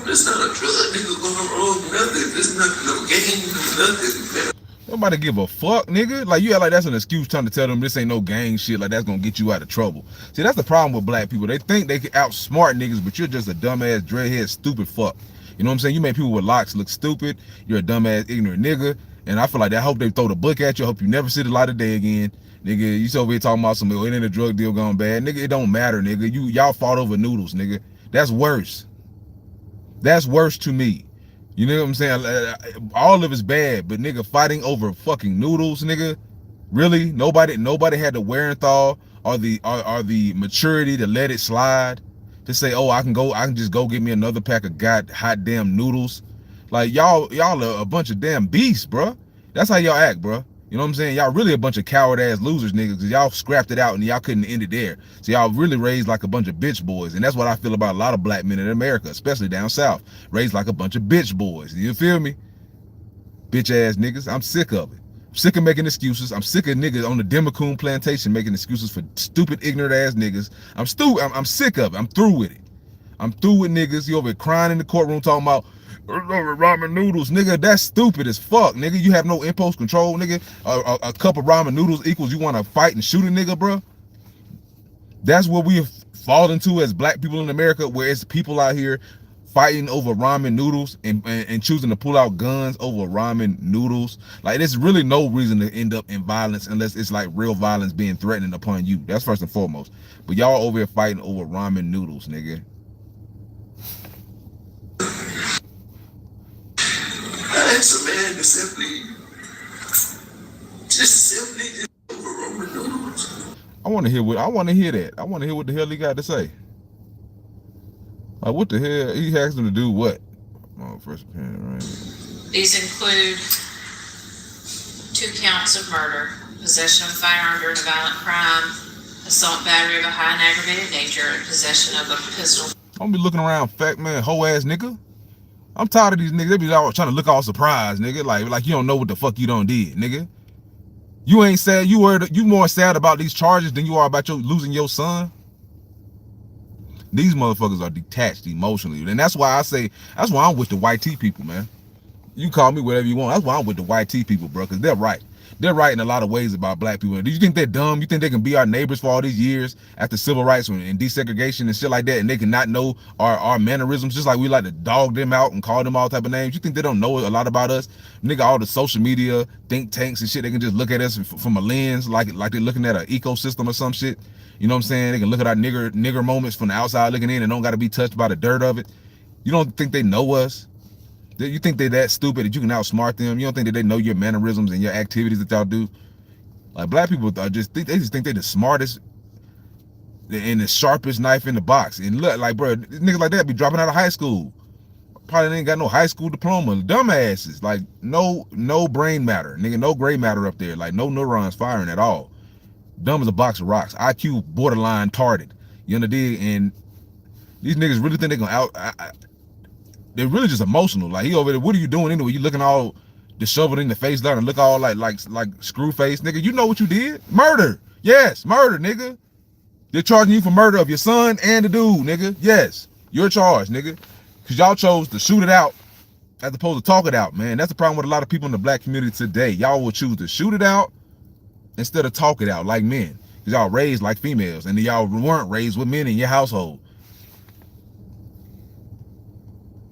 it's not a drug nigga going wrong, nothing. It's nothing, no game, nothing. Nobody give a fuck, nigga. Like, you act like that's an excuse trying to tell them this ain't no gang shit, like that's gonna get you out of trouble. See, that's the problem with black people. They think they can outsmart niggas, but you're just a dumbass, dreadhead, stupid fuck. You know what I'm saying? You make people with locks look stupid. You're a dumbass, ignorant nigga. And I feel like that. I hope they throw the book at you. I hope you never see the light of day again. Nigga, you so over here talking about some, it ain't a drug deal gone bad. Nigga, it don't matter, nigga. Y'all fought over noodles, nigga. That's worse. That's worse to me. You know what I'm saying? All of it's bad, but nigga, fighting over fucking noodles, nigga. Really? Nobody had the wherewithal or the maturity to let it slide. To say, oh, I can just go get me another pack of hot damn noodles. Like, y'all are a bunch of damn beasts, bro. That's how y'all act, bro. You know what I'm saying? Y'all really a bunch of coward ass losers, niggas, because y'all scrapped it out and y'all couldn't end it there. So y'all really raised like a bunch of bitch boys. And that's what I feel about a lot of black men in America, especially down south. Raised like a bunch of bitch boys. You feel me? Bitch ass niggas. I'm sick of it. I'm sick of making excuses. I'm sick of niggas on the Democune plantation making excuses for stupid, ignorant ass niggas. I'm sick of it. I'm through with it. I'm through with niggas. You over here crying in the courtroom talking about ramen noodles, nigga. That's stupid as fuck, nigga. You have no impulse control, nigga. A cup of ramen noodles equals you want to fight and shoot a nigga, bro. That's what we have fallen into as black people in America, where it's people out here fighting over ramen noodles and choosing to pull out guns over ramen noodles. Like, there's really no reason to end up in violence unless it's like real violence being threatened upon you. That's first and foremost. But y'all over here fighting over ramen noodles, nigga. I asked a man to simply I want to hear that. I want to hear what the hell he got to say. Like, what the hell? He asked him to do what? Oh, first appearance, right? These include 2 counts of murder, possession of a firearm during a violent crime, assault, battery of a high and aggravated nature, and possession of a pistol. Don't be looking around, fat man, hoe ass nigga. I'm tired of these niggas. They be all trying to look all surprised, nigga. Like you don't know what the fuck you done did, nigga. You ain't sad. You more sad about these charges than you are about losing your son. These motherfuckers are detached emotionally, and that's why I'm with the white T people, man. You call me whatever you want. That's why I'm with the white T people, bro, because they're right. They're right in a lot of ways about black people. Do you think they're dumb? You think they can be our neighbors for all these years after civil rights and desegregation and shit like that, and they can not know our mannerisms, just like we like to dog them out and call them all type of names? You think they don't know a lot about us? Nigga, all the social media think tanks and shit, they can just look at us from a lens like they're looking at an ecosystem or some shit. You know what I'm saying? They can look at our nigger moments from the outside looking in and don't got to be touched by the dirt of it. You don't think they know us? You think they're that stupid that you can outsmart them? You don't think that they know your mannerisms and your activities that y'all do? Like, black people are just think they're the smartest and the sharpest knife in the box. And look, like, bro, niggas like that be dropping out of high school. Probably ain't got no high school diploma. Dumbasses. Like, no brain matter, nigga. No gray matter up there. Like, no neurons firing at all. Dumb as a box of rocks. IQ borderline retarded. You know what I did? And these niggas really think they're gonna they're really just emotional. Like, he over there, what are you doing anyway? You looking all disheveled in the face down and look all like screw face, nigga. You know what you did? Murder. Yes, murder, nigga. They're charging you for murder of your son and the dude, nigga. Yes, you're charged, nigga. Because y'all chose to shoot it out as opposed to talk it out, man. That's the problem with a lot of people in the black community today. Y'all will choose to shoot it out instead of talk it out like men. Because y'all raised like females and y'all weren't raised with men in your household.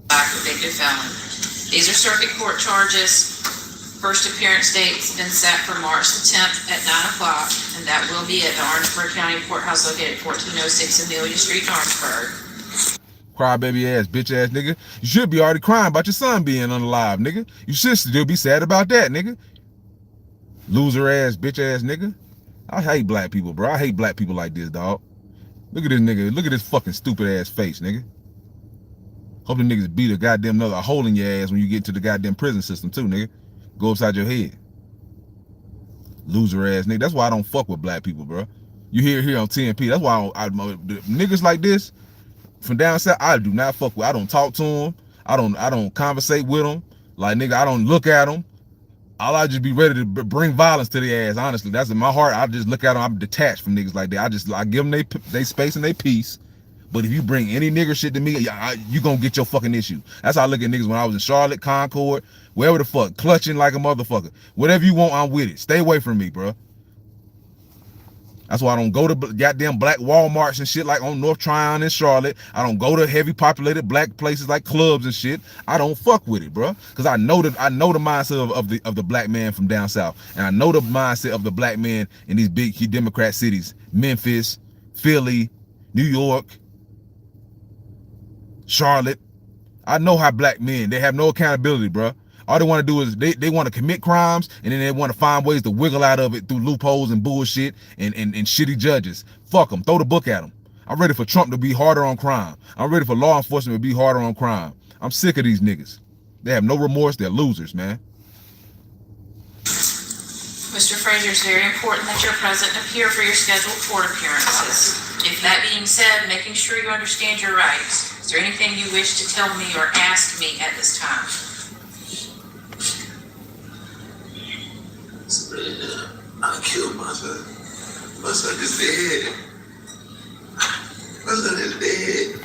Convicted felon. These are circuit court charges. First appearance date's been set for March the 10th at 9 o'clock, and that will be at the Orangeburg County Courthouse located at 1406 Amelia Street in Orangeburg. Crybaby ass, bitch ass nigga. You should be already crying about your son being unalive, nigga. You should still be sad about that, nigga. Loser ass, bitch ass nigga. I hate black people, bro. I hate black people like this, dog. Look at this nigga. Look at this fucking stupid ass face, nigga. Hope the niggas beat a goddamn a hole in your ass when you get to the goddamn prison system too, nigga. Go upside your head. Loser ass nigga. That's why I don't fuck with black people, bro. You hear here on TNP. That's why niggas like this, from down south, I do not fuck with. I don't talk to them. I don't conversate with them. Like, nigga, I don't look at them. I just be ready to bring violence to their ass. Honestly, that's in my heart. I just look at them. I'm detached from niggas like that. I give them they space and they peace. But if you bring any nigger shit to me, you gonna get your fucking issue. That's how I look at niggas when I was in Charlotte, Concord, wherever the fuck, clutching like a motherfucker. Whatever you want, I'm with it. Stay away from me, bro. That's why I don't go to goddamn black Walmarts and shit like on North Tryon in Charlotte. I don't go to heavy populated black places like clubs and shit. I don't fuck with it, bro. Cause I know the mindset of the black man from down south, and I know the mindset of the black man in these big Democrat cities: Memphis, Philly, New York, Charlotte. I know how black men, they have no accountability, bro. All they want to do is they want to commit crimes, and then they want to find ways to wiggle out of it through loopholes and bullshit and shitty judges. Fuck them. Throw the book at them. I'm ready for Trump to be harder on crime. I'm ready for law enforcement to be harder on crime. I'm sick of these niggas. They have no remorse. They're losers, man. Mr. Frazier, it's very important that you're present and appear for your scheduled court appearances. If that being said, making sure you understand your rights. Is there anything you wish to tell me or ask me at this time? I killed my son. My son is dead. My son is dead.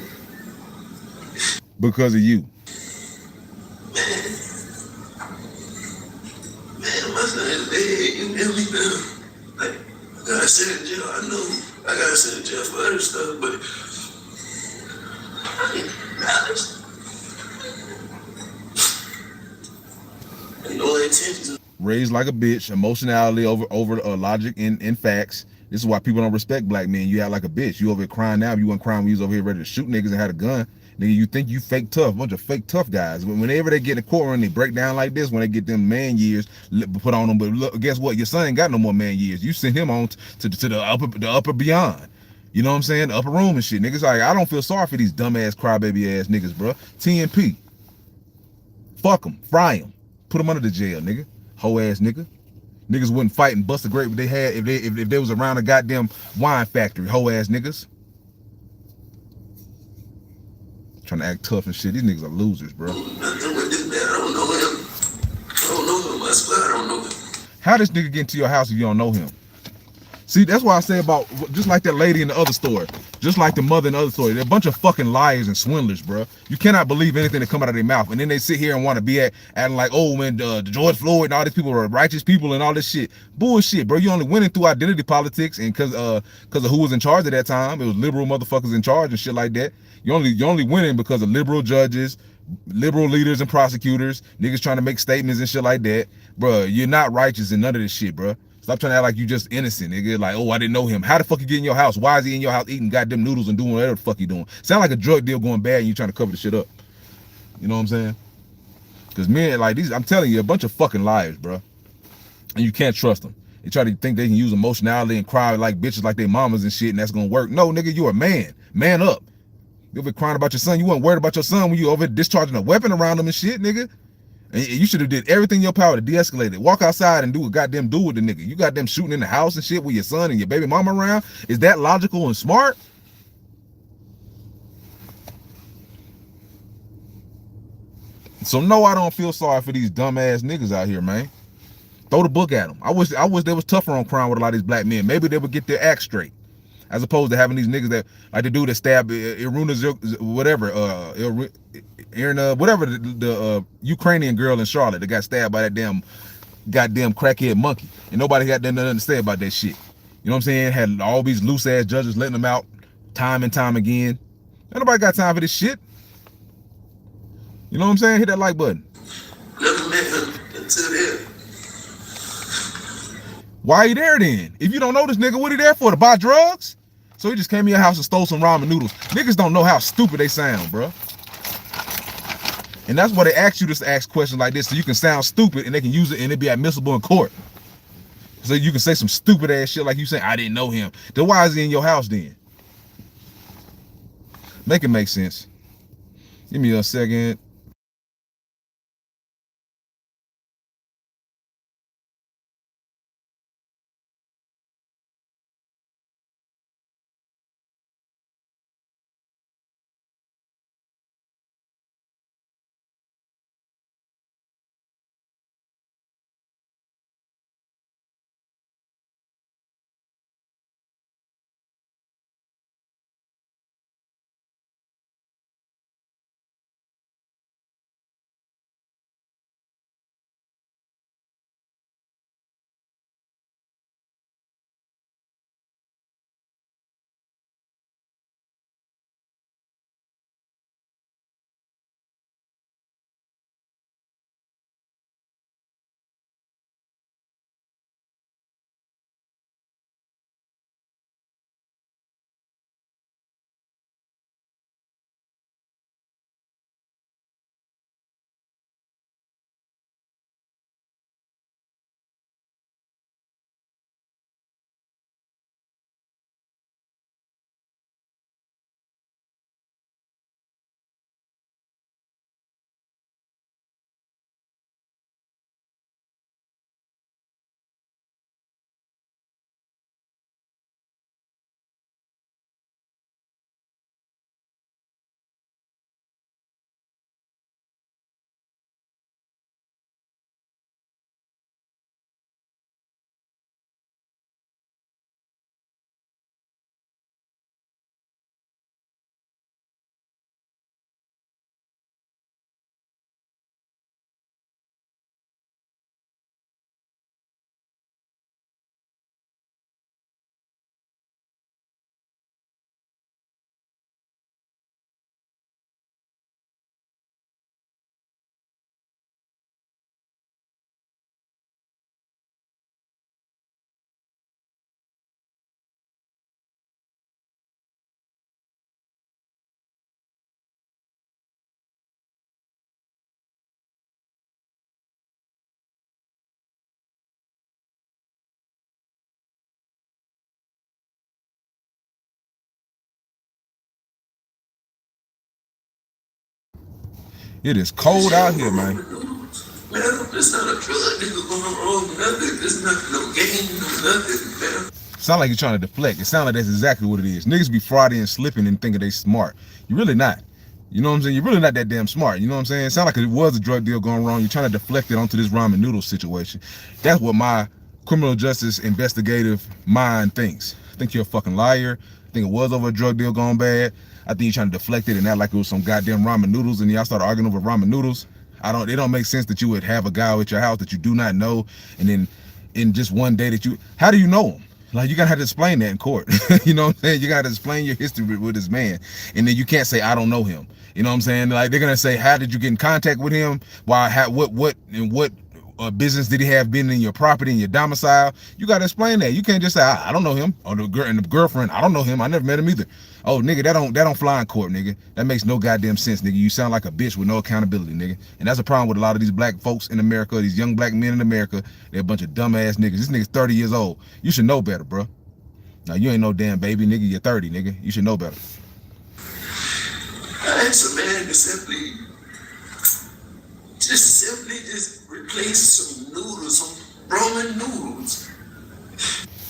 Because of you. Man, my son is dead. You never know. Like, I got sent in jail. I know I got sent in jail for other stuff, but I mean, no intentions. Raised like a bitch, emotionality over logic and facts. This is why people don't respect black men. You act like a bitch. You over here crying now. You wasn't crying when you was over here ready to shoot niggas and had a gun. Nigga, you think you fake tough. Bunch of fake tough guys. Whenever they get in the courtroom, they break down like this. When they get them man years put on them. But look, guess what? Your son ain't got no more man years. You sent him on to the upper beyond. You know what I'm saying? The upper room and shit. Niggas like, I don't feel sorry for these dumbass crybaby ass niggas, bro. TNP. Fuck them. Fry them. Put them under the jail, nigga. Hoe ass nigga. Niggas wouldn't fight and bust a grape if they had if they was around a goddamn wine factory. Hoe ass niggas. Trying to act tough and shit. These niggas are losers, bro. Nothing with this man. I don't know him. I don't know him. I swear I don't know him. How this nigga get into your house if you don't know him? See, that's why I say about, just like that lady in the other story, just like the mother in the other story, they're a bunch of fucking liars and swindlers, bro. You cannot believe anything that come out of their mouth, and then they sit here and want to be acting like, oh man, George Floyd and all these people are righteous people and all this shit. Bullshit, bro. You only winning through identity politics and cause of who was in charge at that time. It was liberal motherfuckers in charge and shit like that. You only winning because of liberal judges, liberal leaders and prosecutors, niggas trying to make statements and shit like that. Bro, you're not righteous in none of this shit, bro. Stop trying to act like you just innocent, nigga. Like, oh, I didn't know him. How the fuck you get in your house? Why is he in your house eating goddamn noodles and doing whatever the fuck he doing? Sound like a drug deal going bad and you trying to cover the shit up. You know what I'm saying? Because men like these, I'm telling you, a bunch of fucking liars, bro. And you can't trust them. They try to think they can use emotionality and cry like bitches like they mamas and shit and that's gonna work. No, nigga, you're a man. Man up. You over crying about your son. You weren't worried about your son when you over discharging a weapon around him and shit, nigga. And you should have did everything in your power to de-escalate it. Walk outside and do what goddamn do with the nigga. You got them shooting in the house and shit with your son and your baby mama around. Is that logical and smart? So no, I don't feel sorry for these dumbass niggas out here, man. Throw the book at them. I wish they was tougher on crime with a lot of these black men. Maybe they would get their act straight. As opposed to having these niggas that like the dude that stabbed Irina, whatever, whatever the Ukrainian girl in Charlotte that got stabbed by that goddamn crackhead monkey, and nobody got nothing to say about that shit. You know what I'm saying? Had all these loose ass judges letting them out time and time again. Ain't nobody got time for this shit. You know what I'm saying? Hit that like button. Never met him until then. Why he there then? If you don't know this nigga, what he there for? To buy drugs? So he just came to your house and stole some ramen noodles. Niggas don't know how stupid they sound, bro. And that's why they ask you to ask questions like this, so you can sound stupid and they can use it and it be admissible in court. So you can say some stupid ass shit like you saying, I didn't know him. Then why is he in your house then? Make it make sense. Give me a second. It is cold out here, man. Man, it's not a drug nigga going wrong, nothing. It's not no game, nothing, man. Sound like you're trying to deflect. It sounds like that's exactly what it is. Niggas be frauding and slipping and thinking they smart. You're really not. You know what I'm saying? You're really not that damn smart. You know what I'm saying? It sounds like it was a drug deal going wrong. You're trying to deflect it onto this ramen noodle situation. That's what my criminal justice investigative mind thinks. I think you're a fucking liar. I think it was over a drug deal going bad. I think you're trying to deflect it and act like it was some goddamn ramen noodles and y'all started arguing over ramen noodles. It don't make sense that you would have a guy at your house that you do not know, and then in just one day how do you know him? Like, you gotta have to explain that in court. You know what I'm saying? You gotta explain your history with this man, and then you can't say I don't know him. You know what I'm saying? Like, they're gonna say, how did you get in contact with him? Why? What business did he have been in your property, in your domicile? You gotta explain that. You can't just say I don't know him, or the girlfriend, I don't know him. I never met him either. Oh, nigga, that don't fly in court, nigga. That makes no goddamn sense, nigga. You sound like a bitch with no accountability, nigga. And that's a problem with a lot of these black folks in America, these young black men in America. They're a bunch of dumbass niggas. This nigga's 30 years old. You should know better, bro. Now, you ain't no damn baby, nigga. You're 30, nigga. You should know better. I asked a man to simply replace some noodles, some ramen noodles.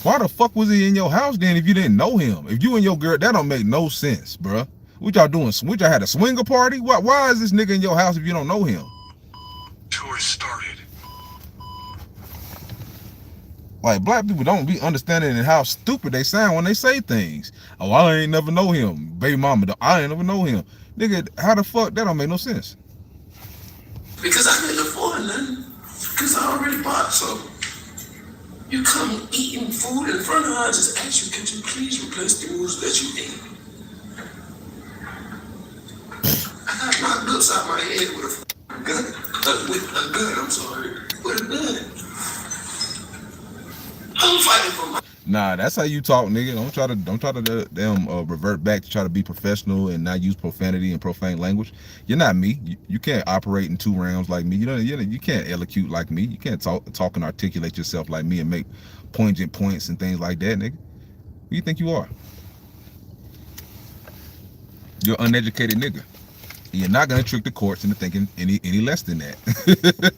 Why the fuck was he in your house then if you didn't know him? If you and your girl, that don't make no sense, bruh. What y'all doing? What y'all had a swinger party? Why is this nigga in your house if you don't know him? Tour started. Like, black people don't be understanding how stupid they sound when they say things. Oh, I ain't never know him. Baby mama, I ain't never know him. Nigga, how the fuck? That don't make no sense. Because I couldn't afford nothing. Because I already bought some. You come eating food in front of her, I just ask you, could you please replace the noodles that you ate? I got knocked upside my head with a gun. With a gun, I'm sorry. With a gun. I'm fighting for my... Nah, that's how you talk, nigga. Don't try to revert back to try to be professional and not use profanity and profane language. You're not me. You can't operate in 2 rounds like me. You can't elocute like me. You can't talk and articulate yourself like me and make poignant points and things like that, nigga. Who you think you are? You're an uneducated nigga. You're not gonna trick the courts into thinking any less than that.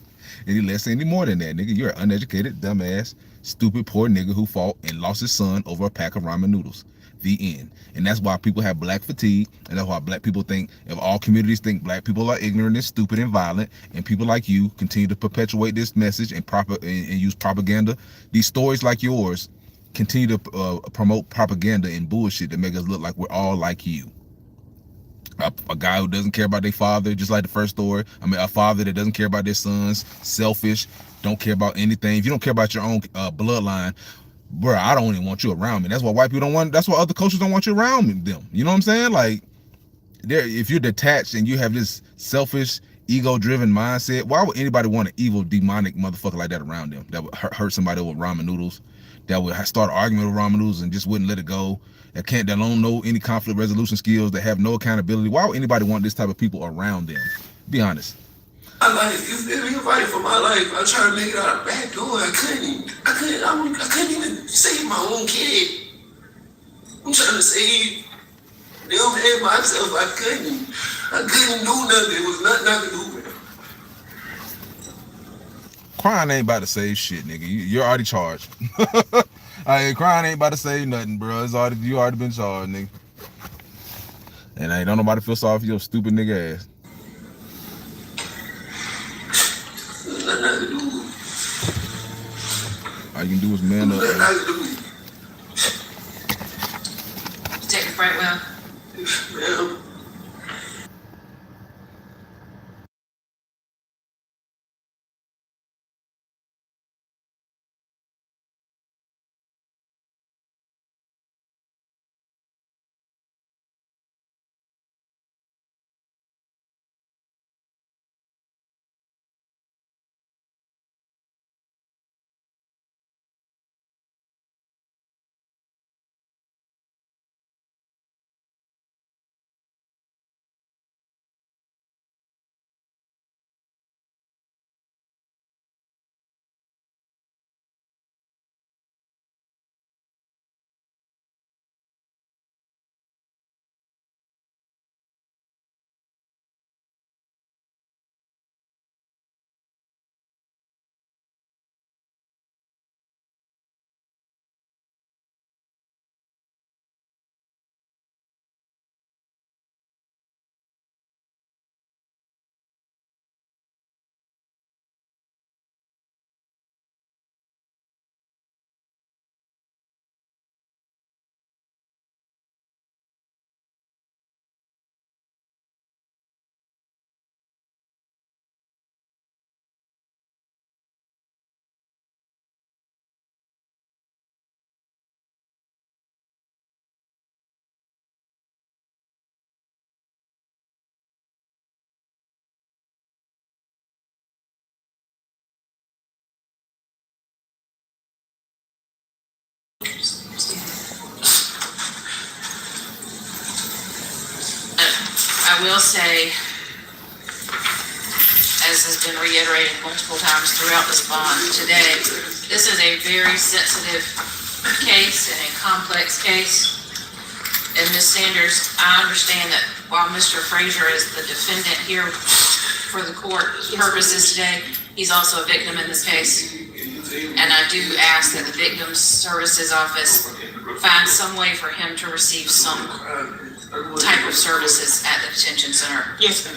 Any more than that, nigga. You're an uneducated, dumbass, stupid, poor nigga who fought and lost his son over a pack of ramen noodles. The end. And that's why people have black fatigue, and that's why black people think, if all communities think black people are ignorant and stupid and violent, and people like you continue to perpetuate this message and use propaganda, these stories like yours continue to promote propaganda and bullshit that make us look like we're all like you. A guy who doesn't care about their father, just like the first story. I mean, a father that doesn't care about their sons, selfish, don't care about anything. If you don't care about your own bloodline, bro, I don't even want you around me. That's why white people don't want, that's why other cultures don't want you around them. You know what I'm saying? Like, if you're detached and you have this selfish, ego-driven mindset, why would anybody want an evil, demonic motherfucker like that around them? That would hurt somebody with ramen noodles, that would start arguing with ramen noodles and just wouldn't let it go, that don't know any conflict resolution skills, that have no accountability. Why would anybody want this type of people around them? Be honest. My life, you feel me? I'm fighting for my life. I tried to make it out of back door. I couldn't even save my own kid. I'm trying to save them and myself. I couldn't do nothing. It was nothing I could do, man. Crying ain't about to save shit, nigga. You're already charged. Crying ain't about to save nothing, bro. You already been charged, nigga. And don't nobody feel sorry for your stupid nigga ass. Nothing I could do. All you can do is man up. Nothing I could do. Detective Brightwell. Ma'am. I will say, as has been reiterated multiple times throughout this bond today, this is a very sensitive case and a complex case. And Ms. Sanders, I understand that while Mr. Frazier is the defendant here for the court purposes today, he's also a victim in this case. And I do ask that the Victims Services Office find some way for him to receive some type of services at the detention center. Yes, ma'am.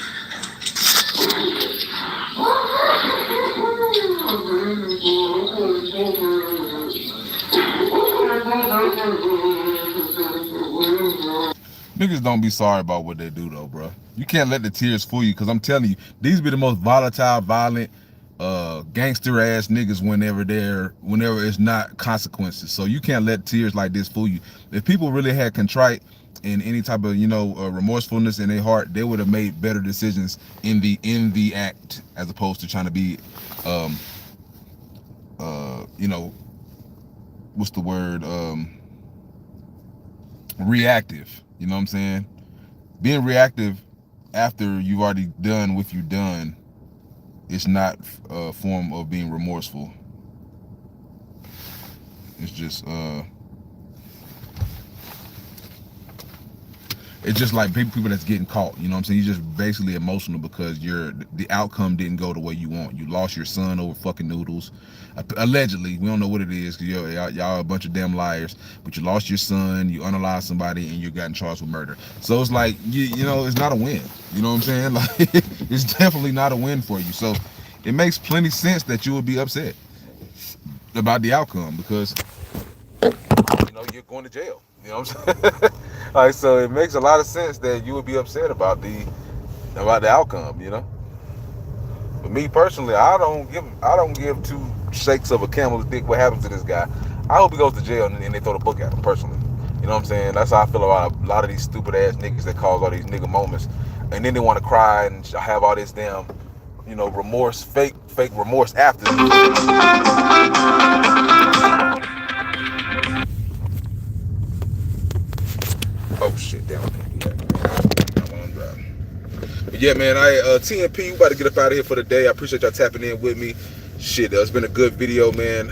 Niggas don't be sorry about what they do though, bro. You can't let the tears fool you, because I'm telling you, these be the most volatile, violent, gangster ass niggas whenever it's not consequences. So you can't let tears like this fool you. If people really had contrite and any type of, you know, remorsefulness in their heart, they would have made better decisions in the act, as opposed to trying to be you know, what's the word, reactive. You know what I'm saying? Being reactive after you've already done what you've done is not a form of being remorseful. It's just it's just like people that's getting caught. You know what I'm saying? You're just basically emotional because the outcome didn't go the way you want. You lost your son over fucking noodles. Allegedly, we don't know what it is, because y'all a bunch of damn liars. But you lost your son, you unalived somebody, and you got charged with murder. So it's like, you know, it's not a win. You know what I'm saying? Like, it's definitely not a win for you. So it makes plenty sense that you would be upset about the outcome, because, you know, you're going to jail. You know what I'm saying? Like, so it makes a lot of sense that you would be upset about the outcome, you know. But me personally, I don't give two shakes of a camel's dick what happens to this guy. I hope he goes to jail and they throw the book at him personally. You know what I'm saying? That's how I feel about a lot of these stupid ass niggas that cause all these nigga moments, and then they want to cry and have all this damn, you know, remorse, fake remorse after. Oh shit, down there. But yeah, man, TNP, we about to get up out of here for the day. I appreciate y'all tapping in with me. Shit, it's been a good video, man.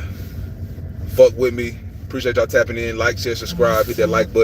Fuck with me. Appreciate y'all tapping in. Like, share, subscribe, hit that like button.